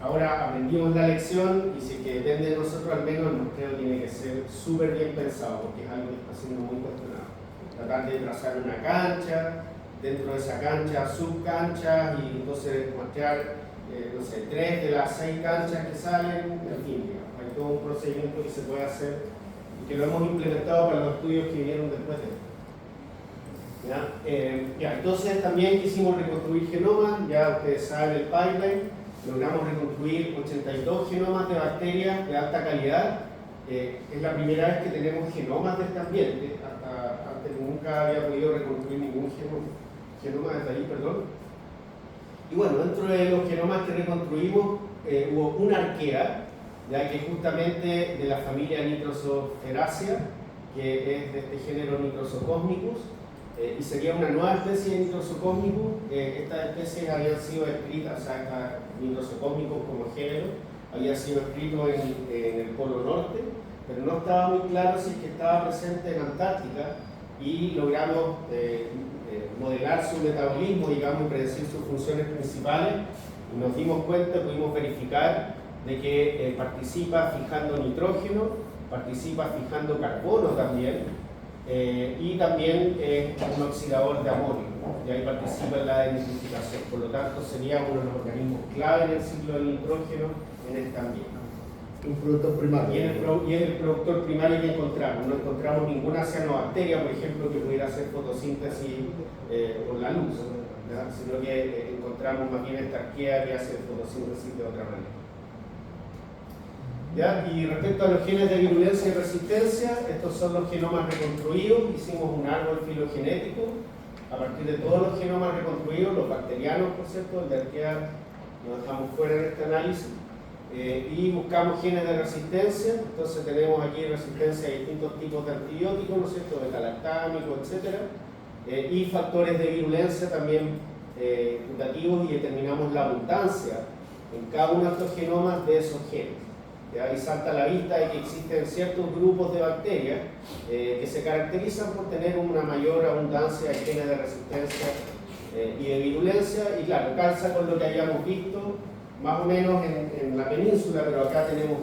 ahora aprendimos la lección, y si es que depende de nosotros, al menos el muestreo tiene que ser súper bien pensado, porque es algo que está siendo muy cuestionado. Tratar de trazar una cancha, dentro de esa cancha, subcanchas, y entonces muestrear, 3 de las 6 canchas que salen, en fin, hay todo un procedimiento que se puede hacer y que lo hemos implementado para los estudios que vinieron después de esto. Entonces también quisimos reconstruir genomas, ya ustedes saben el pipeline, logramos reconstruir 82 genomas de bacterias de alta calidad. Es la primera vez que tenemos genomas de este ambiente, antes nunca había podido reconstruir ningún genoma desde ahí, perdón. Y bueno, dentro de los genomas que reconstruimos hubo una arquea, ya que justamente de la familia Nitrosopheraceae, que es de este género Nitrosocosmicus, y sería una nueva especie de Nitrosocosmicus. Estas especies habían sido descritas, o sea, esta Nitrosocosmicus como género, había sido escrito en el Polo Norte, pero no estaba muy claro si es que estaba presente en Antártica, y logramos modelar su metabolismo, digamos, y predecir sus funciones principales, y nos dimos cuenta, pudimos verificar de que participa fijando nitrógeno, participa fijando carbono también, y también es un oxidador de amonio, y ahí participa en la denitrificación. Por lo tanto, sería uno de los organismos clave en el ciclo del nitrógeno en este ambiente. Un productor primario. Y es el productor primario que encontramos. No encontramos ninguna cianobacteria, por ejemplo, que pudiera hacer fotosíntesis con la luz. ¿ya? Sino que encontramos más bien esta arquea que hace fotosíntesis de otra manera. ¿Ya? Y respecto a los genes de virulencia y resistencia, estos son los genomas reconstruidos. Hicimos un árbol filogenético a partir de todos los genomas reconstruidos, los bacterianos, por cierto, el de arquea nos dejamos fuera en este análisis, y buscamos genes de resistencia. Entonces tenemos aquí resistencia a distintos tipos de antibióticos, ¿no es cierto?, beta-lactámico, etc. Y factores de virulencia también putativos, y determinamos la abundancia en cada uno de estos genomas de esos genes. ¿Ya? Y salta a la vista de que existen ciertos grupos de bacterias que se caracterizan por tener una mayor abundancia de genes de resistencia y de virulencia, y claro, calza con lo que habíamos visto más o menos en la península, pero acá tenemos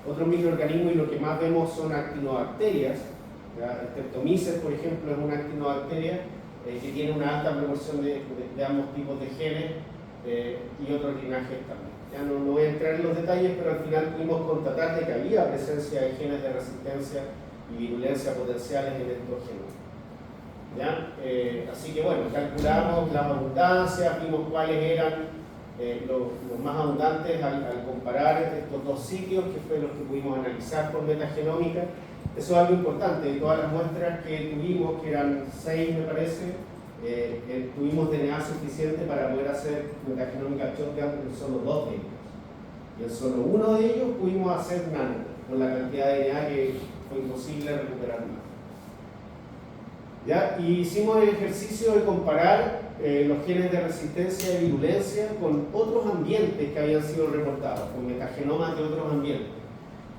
otros microorganismos, y lo que más vemos son actinobacterias. Streptomyces, por ejemplo, es una actinobacteria que tiene una alta proporción de ambos tipos de genes, y otros linajes también. Ya no voy a entrar en los detalles, pero al final pudimos constatar de que había presencia de genes de resistencia y virulencia potenciales en estos genes. ¿Ya? Así que bueno, calculamos las abundancias, vimos cuáles eran los más abundantes al comparar estos dos sitios, que fue los que pudimos analizar por metagenómica. Eso es algo importante. De todas las muestras que tuvimos, que eran 6 me parece, tuvimos DNA suficiente para poder hacer metagenómica shotgun en solo 2 de ellos. Y en solo uno de ellos pudimos hacer nano, con la cantidad de DNA que fue imposible recuperar más. ¿Ya? Y hicimos el ejercicio de comparar los genes de resistencia y virulencia con otros ambientes que habían sido reportados, con metagenomas de otros ambientes.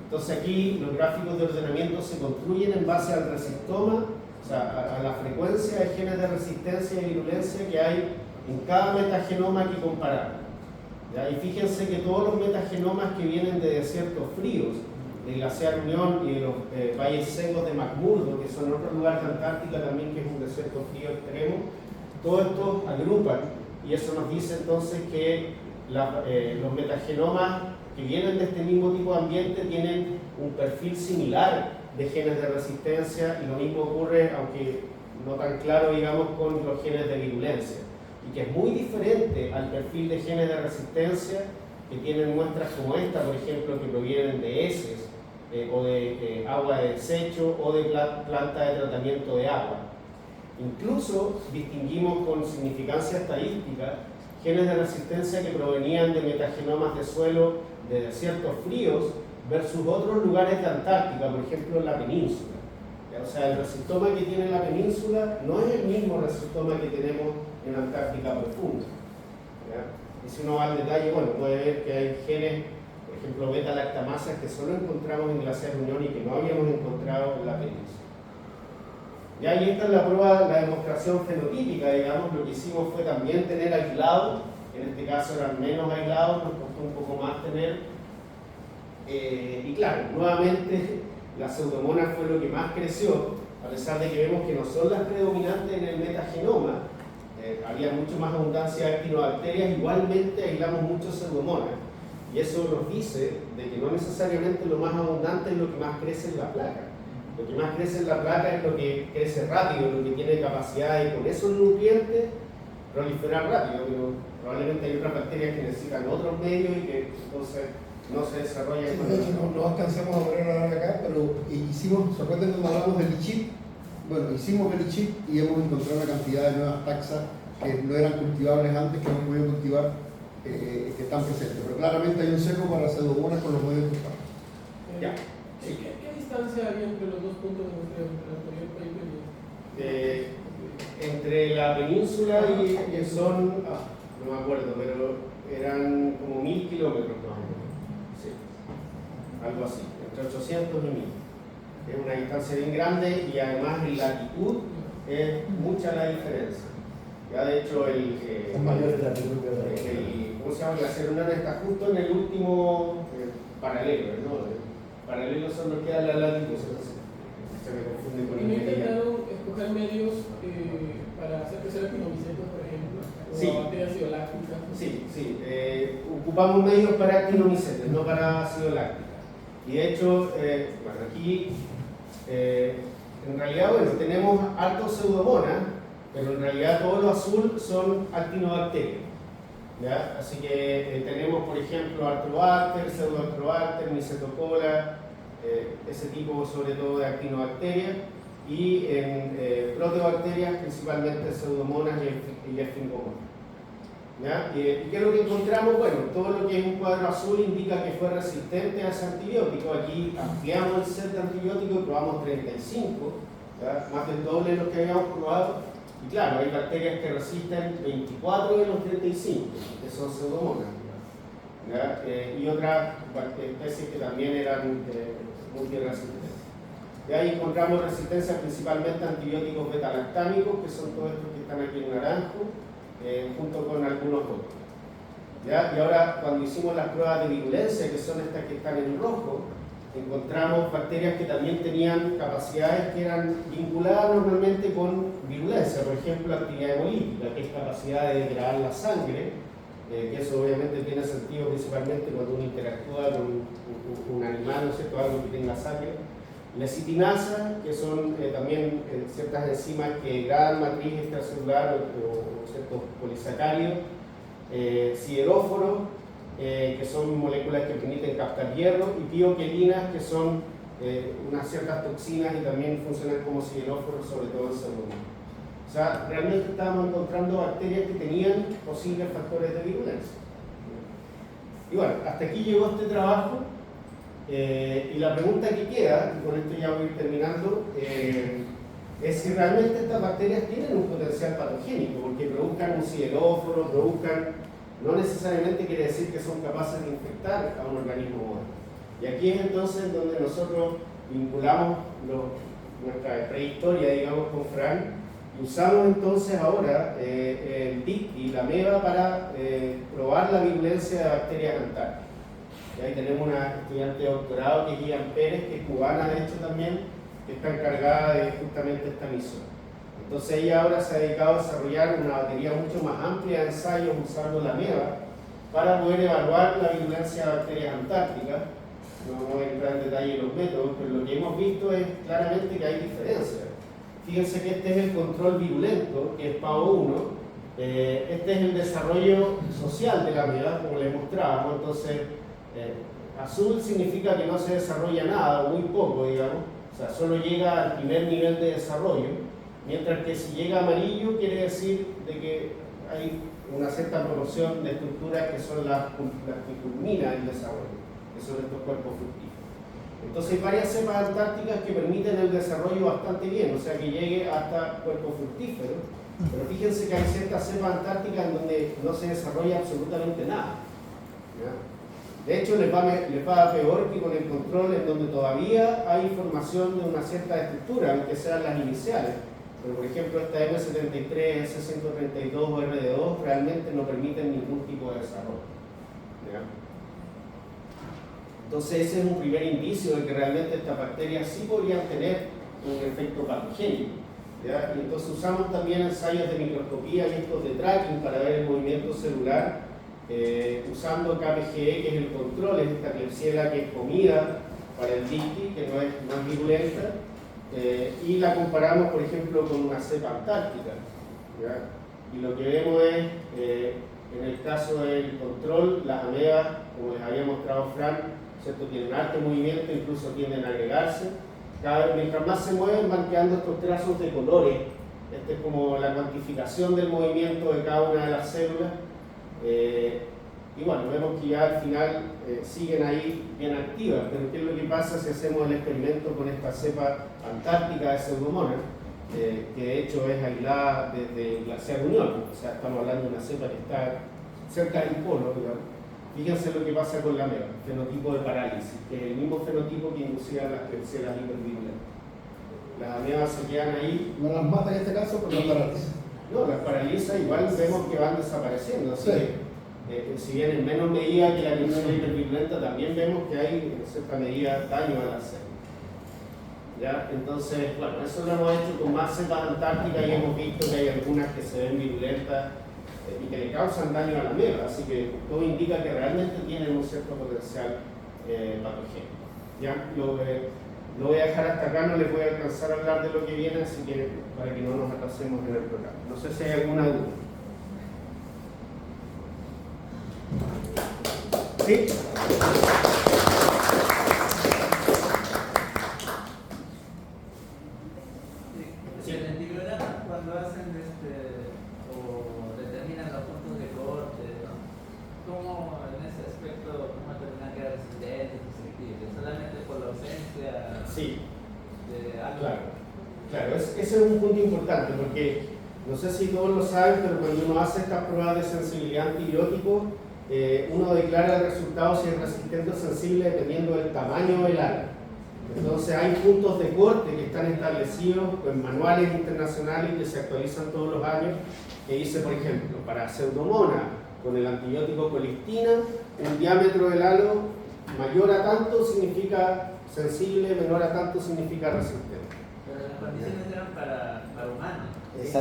Entonces aquí los gráficos de ordenamiento se construyen en base al resistoma, o sea, a la frecuencia de genes de resistencia y virulencia que hay en cada metagenoma que comparamos. ¿Ya? Y fíjense que todos los metagenomas que vienen de desiertos fríos, del glaciar Unión y de los valles secos de McMurdo, que son otros lugares de Antártica también, que es un desierto frío extremo, todos estos agrupan, y eso nos dice entonces que los metagenomas que vienen de este mismo tipo de ambiente tienen un perfil similar de genes de resistencia, y lo mismo ocurre, aunque no tan claro, digamos, con los genes de virulencia, y que es muy diferente al perfil de genes de resistencia que tienen muestras como esta, por ejemplo, que provienen de heces, o de agua de desecho, o de planta de tratamiento de agua. Incluso distinguimos con significancia estadística genes de resistencia que provenían de metagenomas de suelo de desiertos fríos versus otros lugares de Antártica, por ejemplo en la península. O sea, el resistoma que tiene la península no es el mismo resistoma que tenemos en Antártica profunda. Y si uno va al detalle, bueno, puede ver que hay genes, por ejemplo, beta-lactamasas, que solo encontramos en Glaciar Unión y que no habíamos encontrado en la península. Y ahí esta es la prueba, la demostración fenotípica, digamos. Lo que hicimos fue también tener aislados, en este caso eran menos aislados, nos costó un poco más tener. Y claro, nuevamente la pseudomonas fue lo que más creció, a pesar de que vemos que no son las predominantes en el metagenoma. Había mucho más abundancia de actinobacterias, igualmente aislamos muchos pseudomonas. Y eso nos dice de que no necesariamente lo más abundante es lo que más crece en la placa. Lo que más crece en la placa es lo que crece rápido, lo que tiene capacidad de con esos nutrientes proliferar rápido, pero probablemente hay otras bacterias que necesitan otros medios y que entonces no se desarrollan. No alcanzamos a poner nada acá, pero hicimos, ¿se acuerdan cuando hablamos del ICHIP? Bueno, hicimos el ICHIP y hemos encontrado una cantidad de nuevas taxas que no eran cultivables antes, que hemos podido cultivar, que están presentes. Pero claramente hay un seco para pseudomonas con los medios cultivables. Ya. Sí. ¿Qué distancia había entre los dos puntos de muestreo, entre el anterior paper y entre la península y son, no me acuerdo, pero eran como 1000 kilómetros más o menos. Sí, algo así, entre 800 y 1000. Es una distancia bien grande, y además en latitud es mucha la diferencia. Ya de hecho Son mayores de latitud. ¿Cómo se llama? El glaciar Unión está justo en el último paralelo, ¿no? Paralelos son los que dan la latitud, se me confunde con ¿Y el no meridiano. intentaron escoger medios para hacer crecer actinomicetos, por ejemplo? O Sí. bacterias acidolácticas. Sí, sí. Ocupamos medios para actinomicetos, no para ácido láctica. Y de hecho, bueno, aquí en realidad, bueno, tenemos altos pseudomonas, pero en realidad todo lo azul son actinobacterias. ¿Ya? Así que tenemos, por ejemplo, Artrobacter, Pseudoartrobacter, Mycetocola, ese tipo sobre todo de actinobacterias, y en proteobacterias principalmente Pseudomonas y Esfingomonas. ¿Ya? ¿Y qué es lo que encontramos? Bueno, todo lo que es un cuadro azul indica que fue resistente a ese antibiótico. Aquí ampliamos el set de antibióticos y probamos 35, ¿ya? Más del doble de los que habíamos probado. Y claro, hay bacterias que resisten 24 de los 35, que son Pseudomonas. ¿Ya? Y otras especies que también eran multiresistentes. Y ahí encontramos resistencia principalmente a antibióticos beta-lactámicos, que son todos estos que están aquí en naranjo, junto con algunos otros. ¿Ya? Y ahora, cuando hicimos las pruebas de virulencia, que son estas que están en rojo, encontramos bacterias que también tenían capacidades que eran vinculadas normalmente con virulencia, por ejemplo, actividad hemolítica, que es capacidad de degradar la sangre, que eso obviamente tiene sentido principalmente cuando uno interactúa con un animal, ¿no es cierto?, algo que tenga sangre. Lecitinasa, que son también ciertas enzimas que degradan matriz extracelular o ciertos polisacáridos, sideróforos, que son moléculas que permiten captar hierro, y bioquelinas, que son unas ciertas toxinas y también funcionan como sideróforos, sobre todo en Pseudomonas. O sea, realmente estábamos encontrando bacterias que tenían posibles factores de virulencia. Y bueno, hasta aquí llegó este trabajo. Y la pregunta que queda, y con esto ya voy a ir terminando, es si realmente estas bacterias tienen un potencial patogénico, porque produzcan un sideróforo, no necesariamente quiere decir que son capaces de infectar a un organismo humano. Y aquí es entonces donde nosotros vinculamos nuestra prehistoria, digamos, con Frank, y usamos entonces ahora el DIC y la MEVA para probar la virulencia de bacterias antárticas. Y ahí tenemos una estudiante de doctorado que es Ian Pérez, que es cubana de hecho también, que está encargada de justamente esta misión. Entonces ella ahora se ha dedicado a desarrollar una batería mucho más amplia de ensayos usando la MEVA para poder evaluar la virulencia de bacterias antárticas. No voy a entrar en detalle en los métodos, pero lo que hemos visto es claramente que hay diferencias. Fíjense que este es el control virulento, que es PAO1. Este es el desarrollo social de la MEVA, como les mostrábamos. Entonces, azul significa que no se desarrolla nada, o muy poco, digamos. O sea, solo llega al primer nivel de desarrollo. Mientras que si llega amarillo quiere decir de que hay una cierta proporción de estructuras que son las que culminan el desarrollo, que son estos cuerpos fructíferos. Entonces hay varias cepas antárticas que permiten el desarrollo bastante bien, o sea que llegue hasta cuerpos fructíferos, pero fíjense que hay ciertas cepas antárticas en donde no se desarrolla absolutamente nada. ¿Ya? De hecho les va peor que con el control, en donde todavía hay formación de una cierta estructura, aunque sean las iniciales. Pero por ejemplo esta M73, S132 o RD2 realmente no permiten ningún tipo de desarrollo. ¿Ya? Entonces ese es un primer indicio de que realmente estas bacterias sí podrían tener un efecto patogénico. ¿Ya? Y entonces usamos también ensayos de microscopía y estos de tracking para ver el movimiento celular, usando KPGE, que es el control, es esta Klebsiella que es comida para el DICTI, que no es virulenta. Y la comparamos, por ejemplo, con una cepa antártica. ¿Ya? Y lo que vemos es, en el caso del control, las amebas, como les había mostrado Frank, ¿cierto?, tienen alto movimiento, incluso tienden a agregarse. Mientras más se mueven, van quedando estos trazos de colores. Esta es como la cuantificación del movimiento de cada una de las células. Y bueno, vemos que ya al final siguen ahí bien activas, pero ¿qué es lo que pasa si hacemos el experimento con esta cepa antártica de Pseudomonas, que de hecho es aislada desde el glaciar Unión? O sea, estamos hablando de una cepa que está cerca del polo, digamos. Fíjense lo que pasa con la MEVA, fenotipo de parálisis, que es el mismo fenotipo que inducía las Klebsiella hipervirulentas. Las amebas se quedan ahí. No las mata en este caso, pero las paraliza. No, las paraliza, igual vemos que van desapareciendo. Así que, si bien en menos medida que la Klebsiella hipervirulenta, también vemos que hay en cierta medida daño a las células. ¿Ya? Entonces, bueno, eso lo hemos hecho con más cepas antárticas y hemos visto que hay algunas que se ven virulentas y que le causan daño a la MEVA, así que todo indica que realmente tienen un cierto potencial patogénico. ¿Ya? lo voy a dejar hasta acá, no les voy a alcanzar a hablar de lo que viene, así que para que no nos atrasemos en el programa. No sé si hay alguna duda. ¿Sí? En el diagrama, cuando hacen o determinan los puntos de corte, ¿no? ¿Cómo en ese aspecto, cómo determinan que era resistente, susceptible? ¿Solamente por la ausencia Sí. de algo? Claro, ese es un punto importante porque no sé si todos lo saben, pero cuando uno hace estas pruebas de sensibilidad a antibióticos, uno declara el resultado si es resistente o sensible dependiendo del tamaño del ala. Entonces hay puntos de corte que están establecidos en manuales internacionales que se actualizan todos los años, que dice, por ejemplo, para Pseudomonas con el antibiótico colistina, un diámetro del halo mayor a tanto significa sensible, menor a tanto significa resistente. Pero las condiciones eran para humanos.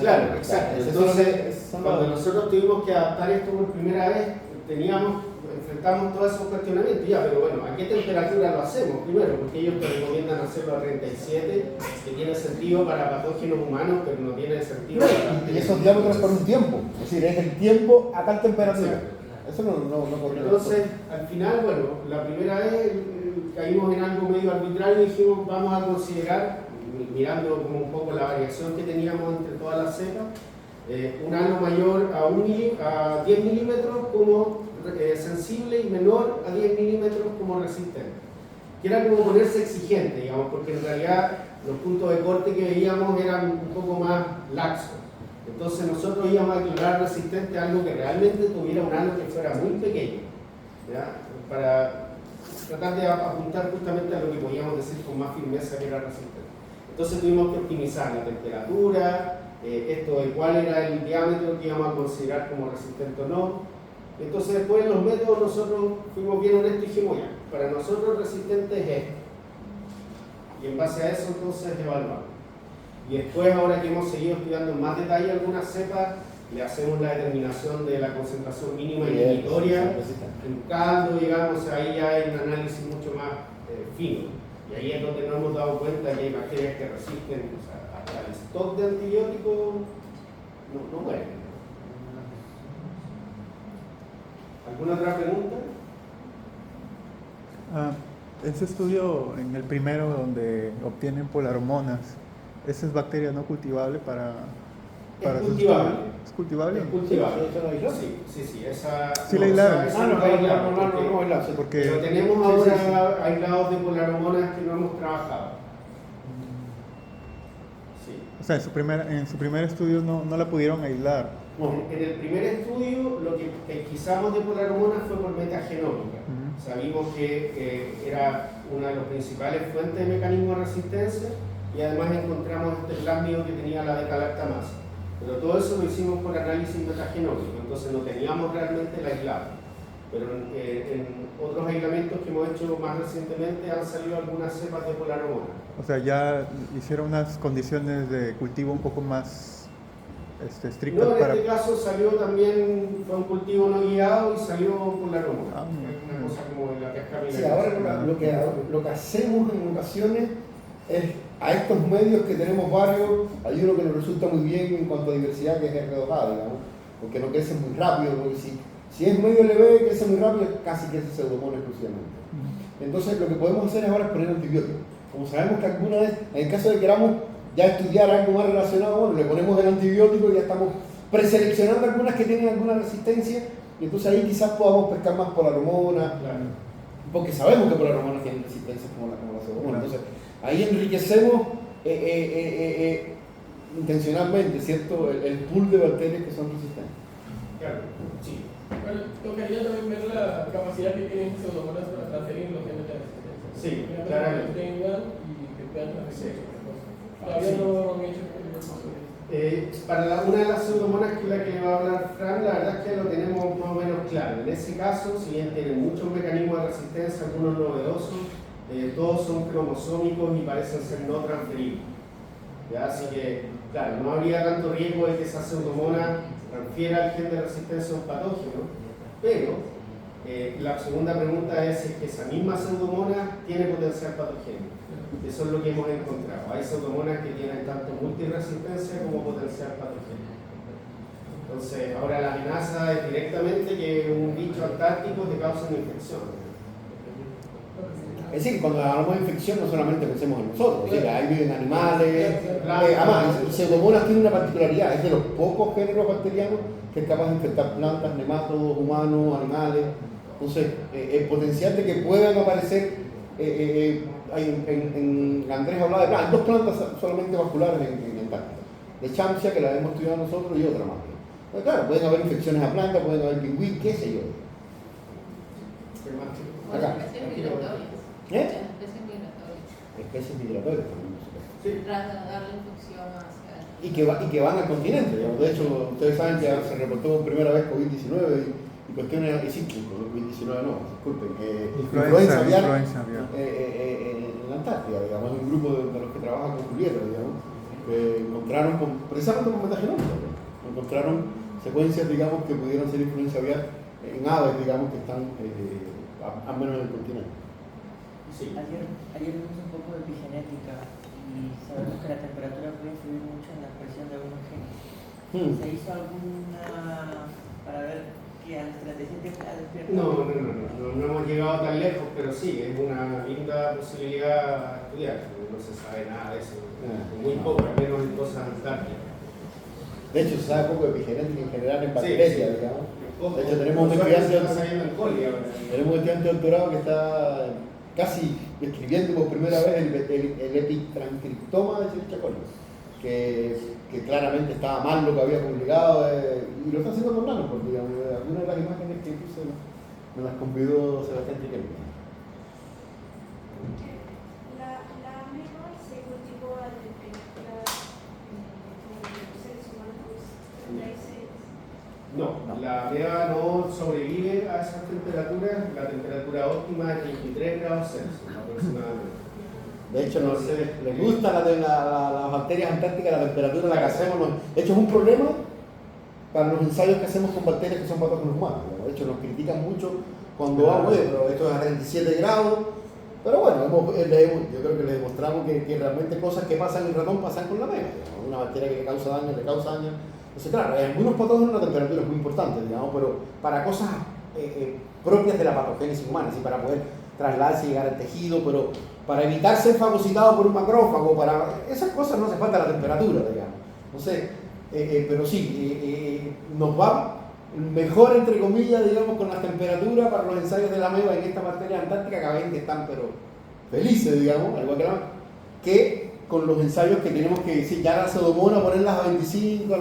Claro, exacto. Entonces, cuando nosotros tuvimos que adaptar esto por primera vez, enfrentamos todos esos cuestionamientos. Ya, pero bueno, ¿a qué temperatura lo hacemos? Primero, porque ellos te recomiendan hacerlo a 37, que tiene sentido para patógenos humanos, pero no tiene sentido para... Y esos diámetros por un tiempo, es decir, es el tiempo a tal temperatura. Exacto. Eso no ocurre. Entonces, al final, bueno, la primera vez caímos en algo medio arbitrario y dijimos, vamos a considerar, mirando como un poco la variación que teníamos entre todas las cepas, un halo mayor a 10 milímetros como sensible y menor a 10 milímetros como resistente. Que era como ponerse exigente, digamos, porque en realidad los puntos de corte que veíamos eran un poco más laxos. Entonces nosotros íbamos a declarar resistente a algo que realmente tuviera un halo que fuera muy pequeño, ¿ya? Para tratar de apuntar justamente a lo que podíamos decir con más firmeza que era resistente. Entonces tuvimos que optimizar la temperatura, esto de cuál era el diámetro que íbamos a considerar como resistente o no. Entonces después en los métodos nosotros fuimos bien honestos y dijimos, ya, para nosotros resistente es esto. Y en base a eso entonces evaluamos. Y después, ahora que hemos seguido estudiando en más detalle algunas cepas, le hacemos la determinación de la concentración mínima inhibitoria en caldo, digamos, ahí ya hay un análisis mucho más fino. Y ahí es donde nos hemos dado cuenta que hay bacterias que resisten, o sea, hasta el stock de antibióticos no mueren. ¿Alguna otra pregunta? Ese estudio, en el primero donde obtienen polarhomonas, ¿esa es bacteria no cultivable para Es cultivable. ¿Es cultivable? Es cultivable. ¿Eso lo aisló? Sí, esa... Sí la aislaron. No, Porque pero tenemos ahora aislados de polarhomonas que no hemos trabajado. Sí. O sea, en su primer estudio no la pudieron aislar. Bueno, en el primer estudio lo que pesquisamos de polarhomonas fue por metagenómica. Sabimos que era una de las principales fuentes de mecanismo de resistencia y además encontramos este plásmido que tenía la beta-lactamasa. Pero todo eso lo hicimos por análisis metagenómico, entonces no teníamos realmente el aislado. Pero en otros aislamientos que hemos hecho más recientemente han salido algunas cepas de polarhomonas. O sea, ya hicieron unas condiciones de cultivo un poco más estrictas No, en para... este caso salió también, fue un cultivo no guiado y salió polarhomona. Es una cosa como de la pesca Sí, ahora lo que hacemos en ocasiones es a estos medios que tenemos varios, hay uno que nos resulta muy bien en cuanto a diversidad, que es R2A, digamos, porque no crece muy rápido, porque si es medio leve, crece muy rápido, casi que es Pseudomonas exclusivamente. Entonces lo que podemos hacer ahora es poner antibióticos. Como sabemos que alguna vez, en el caso de que queramos ya estudiar algo más relacionado, bueno, le ponemos el antibiótico y ya estamos preseleccionando algunas que tienen alguna resistencia, y entonces ahí quizás podamos pescar más polarhomonas, porque sabemos que polarhomonas tienen resistencia como la pseudomonas. Entonces ahí enriquecemos intencionalmente, ¿cierto?, el pool de bacterias que son resistentes. Claro, sí. Bueno, tocaría también ver la capacidad que tienen Pseudomonas para transferir los genes de resistencia. Sí, claramente. claramente. Y que puedan transferir. Todavía no han hecho Para una de las pseudomonas que es la que le va a hablar Fran, la verdad es que lo tenemos más o menos claro. En ese caso, si bien tienen muchos mecanismos de resistencia, algunos novedosos, todos son cromosómicos y parecen ser no transferibles. ¿Ya? Así que, claro, no habría tanto riesgo de que esa pseudomona transfiera el gen de resistencia a un patógeno, pero La segunda pregunta es si es que esa misma pseudomonas tiene potencial patogénico. Eso es lo que hemos encontrado. Hay pseudomonas que tienen tanto multiresistencia como potencial patogénico. Entonces, ahora la amenaza es directamente que un bicho antártico te cause una infección. Es decir, cuando hablamos de infección no solamente pensemos en nosotros, es decir, ahí viven animales, además, y Pseudomonas tiene una particularidad, es de los pocos géneros bacterianos que es capaz de infectar plantas, nematodos, humanos, animales. Entonces, el potencial de que puedan aparecer, Andrés hablaba de hay dos plantas solamente vasculares en Antártida, de Champsia, que la hemos estudiado nosotros, y otra más. Pero claro, pueden haber infecciones a plantas, pueden haber pingüí, qué sé yo. Acá. Especies migratorias. ¿Eh? Especies migratorias. Especies migratorias también. Sí. Trasladar la infección hacia Y que van al continente. Digamos. De hecho, ustedes saben que se reportó por primera vez COVID-19 y cuestiones, y sí, COVID-19 no, disculpen, influenza aviar en la Antártida, digamos, es un grupo de los que trabajan con Julieta, digamos, que encontraron, precisamente con metagenómica, encontraron secuencias, digamos, que pudieron ser influenza aviar en aves, digamos, que están al menos en el continente. Sí. Ayer vimos un poco de epigenética y sabemos que la temperatura puede influir mucho en la expresión de algunos genes. ¿Se hizo alguna para ver que a los 37 está despierto? No hemos llegado tan lejos, pero sí, es una linda posibilidad a estudiar. No se sabe nada de eso, muy poco, al menos en cosas antárticas. De hecho, se sabe poco de epigenética en general en bacterias, sí. digamos. Ojo, De hecho, tenemos un estudiante de doctorado que está casi describiendo por primera vez el epitranscriptoma de Escherichia coli, que claramente estaba mal lo que había publicado, y lo está haciendo con nanopore, digamos. Algunas de las imágenes que puse me las convidó Sebastián Chiquelli. La ameba se cultivó a temperatura como los seres humanos, 36. No, la ameba no sobrevive a esas temperaturas. La temperatura óptima es 23 grados Celsius aproximadamente. De hecho, les gusta las bacterias antárticas, la temperatura en la que hacemos. De hecho, es un problema para los ensayos que hacemos con bacterias que son patógenos humanos. De hecho, nos critican mucho cuando pero esto es a 37 grados. Pero bueno, yo creo que les demostramos que realmente cosas que pasan en el ratón pasan con la ameba. Una bacteria que le causa daño. Entonces, claro, hay algunos patógenos la temperatura es muy importante, digamos, pero para cosas propias de la patogénesis humana, ¿sí? Para poder trasladarse y llegar al tejido, pero para evitar ser fagocitado por un macrófago, para esas cosas no hace falta la temperatura, digamos. Entonces, pero sí, nos va mejor, entre comillas, digamos, con la temperatura para los ensayos de la ameba en esta bacteria antártica, que ven que están, pero felices, digamos, al igual que con los ensayos que tenemos que decir, ya la pseudomonas, ponerlas a 25,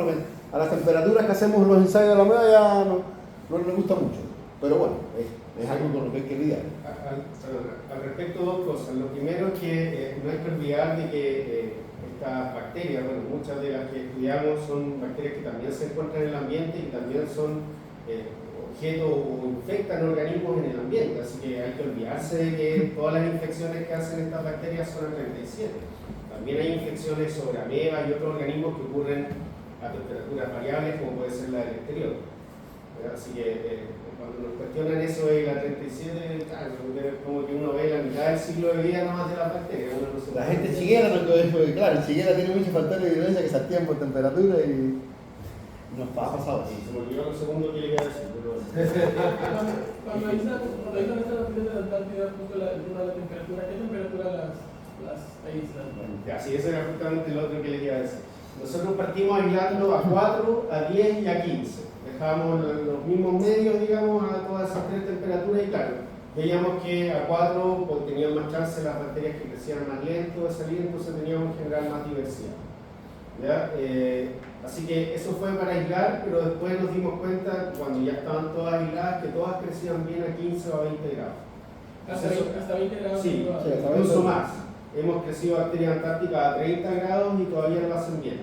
a las temperaturas que hacemos los ensayos de la ameba ya no les gusta mucho. Pero bueno, es algo con lo que hay que lidiar. Al respecto, dos cosas. Lo primero es que no hay que olvidar de que estas bacterias, bueno, muchas de las que estudiamos son bacterias que también se encuentran en el ambiente y también son objetos o infectan organismos en el ambiente. Así que hay que olvidarse de que todas las infecciones que hacen estas bacterias son a 37. También hay infecciones sobre amebas y otros organismos que ocurren a temperaturas variables, como puede ser la del exterior. Así que cuando nos cuestionan eso de la 37, claro, como que uno ve la mitad del ciclo de vida nomás de la bacteria. La gente chiguera, claro, chiguera tiene muchos factores de evidencia que se activan por temperatura y nos ha pasado. Sí, se me olvidó lo segundo que le iba a decir, pero... Cuando avisan estas noticias de la Antártida, justo el tema de la temperatura, ¿qué temperatura las aíslan? Así, ese era justamente lo otro que les iba a decir. Nosotros partimos aislando a 4, a 10 y a 15. Dejamos los mismos medios, digamos, a todas esas tres temperaturas y claro, veíamos que a 4 pues, tenían más chance las bacterias que crecían más lento de salir, entonces teníamos que generar más diversidad. ¿Ya? Así que eso fue para aislar, pero después nos dimos cuenta, cuando ya estaban todas aisladas, que todas crecían bien a 15 o a 20 grados. Hasta 20 grados. Sí, incluso más. Hemos crecido bacterias antárticas a 30 grados y todavía lo hacen bien.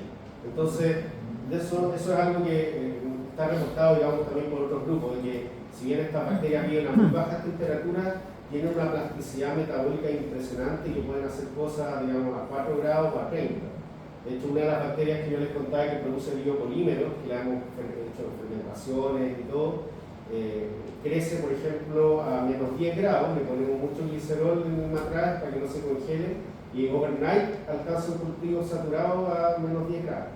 Entonces, eso es algo que está reportado, digamos, también por otros grupos, de que si bien estas bacterias viven a muy bajas temperaturas, tienen una plasticidad metabólica impresionante y que pueden hacer cosas, digamos, a 4 grados o a 30. De hecho, una de las bacterias que yo les contaba que produce biopolímeros, que le hemos hecho fermentaciones y todo, crece, por ejemplo, a menos 10 grados, le ponemos mucho glicerol en el matraz para que no se congele, y overnight alcanza un cultivo saturado a menos 10 grados.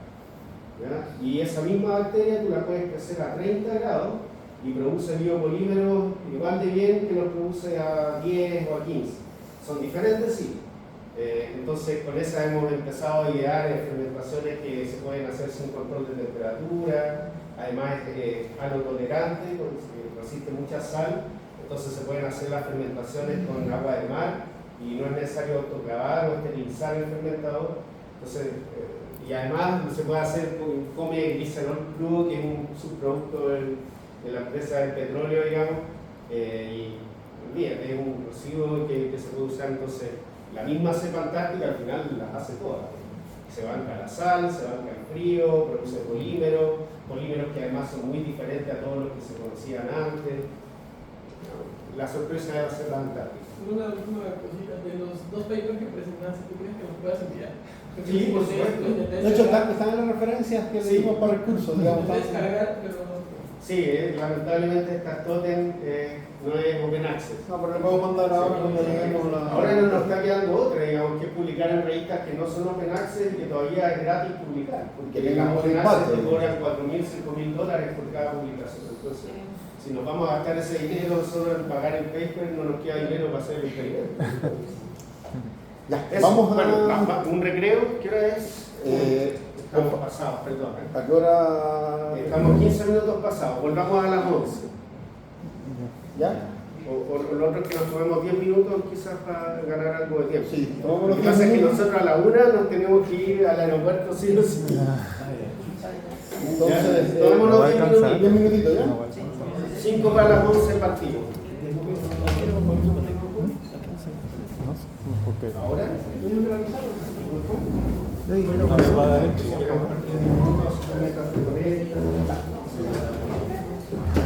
¿Ya? Y esa misma bacteria tú la puedes crecer a 30 grados y produce biopolímeros igual de bien que los produce a 10 o a 15. Son diferentes, sí. Entonces con esa hemos empezado a idear fermentaciones que se pueden hacer sin control de temperatura, además es halotolerante, resiste mucha sal, entonces se pueden hacer las fermentaciones con agua de mar y no es necesario autoclavar o esterilizar el fermentador. Entonces, y además se puede hacer con come glicerol crudo, que es un subproducto de la empresa del petróleo, digamos, y olvídate, es un residuo que se puede usar. Entonces la misma cepa antártica al final las hace todas. Se banca la sal, se banca el frío, produce polímeros que además son muy diferentes a todos los que se conocían antes. La sorpresa va a ser la antártica. Una última cosita, de los dos papers que presentaste, ¿tú crees que nos puedas enviar? Sí, por supuesto. De hecho, están en las referencias que Sí. leímos para el curso, digamos. Puedes cargar, pero no. Sí, lamentablemente esta totem no es open access. No, pero le puedo mandar ahora cuando lleguemos a la... Ahora no nos está quedando otra, digamos, que publicar en revistas que no son open access y que todavía es gratis publicar. Porque Que las tengamos open impacto. access te cobran $4.000, $5.000 por cada publicación. Entonces, si nos vamos a gastar ese dinero solo en pagar el paper, no nos queda dinero para hacer el experimento. Ya, Eso, vamos a... bueno, un recreo, ¿qué hora es? Estamos pasados, perdón. ¿A qué hora...? Estamos 15 minutos pasados, volvamos a las 11. ¿Ya? O lo otro es que nos tomemos 10 minutos quizás para ganar algo de tiempo. Sí, tomamos Lo los que pasa es 10 que minutos. nosotros a la 1 nos tenemos que ir al aeropuerto sí o sí. Entonces, Tomémonos no va a 10 alcanzar. 10 minutitos, ¿ya? No, bueno. 5 para las 11 partimos. No sé, porque... ¿Ahora? A ver, va a dar el- Sí,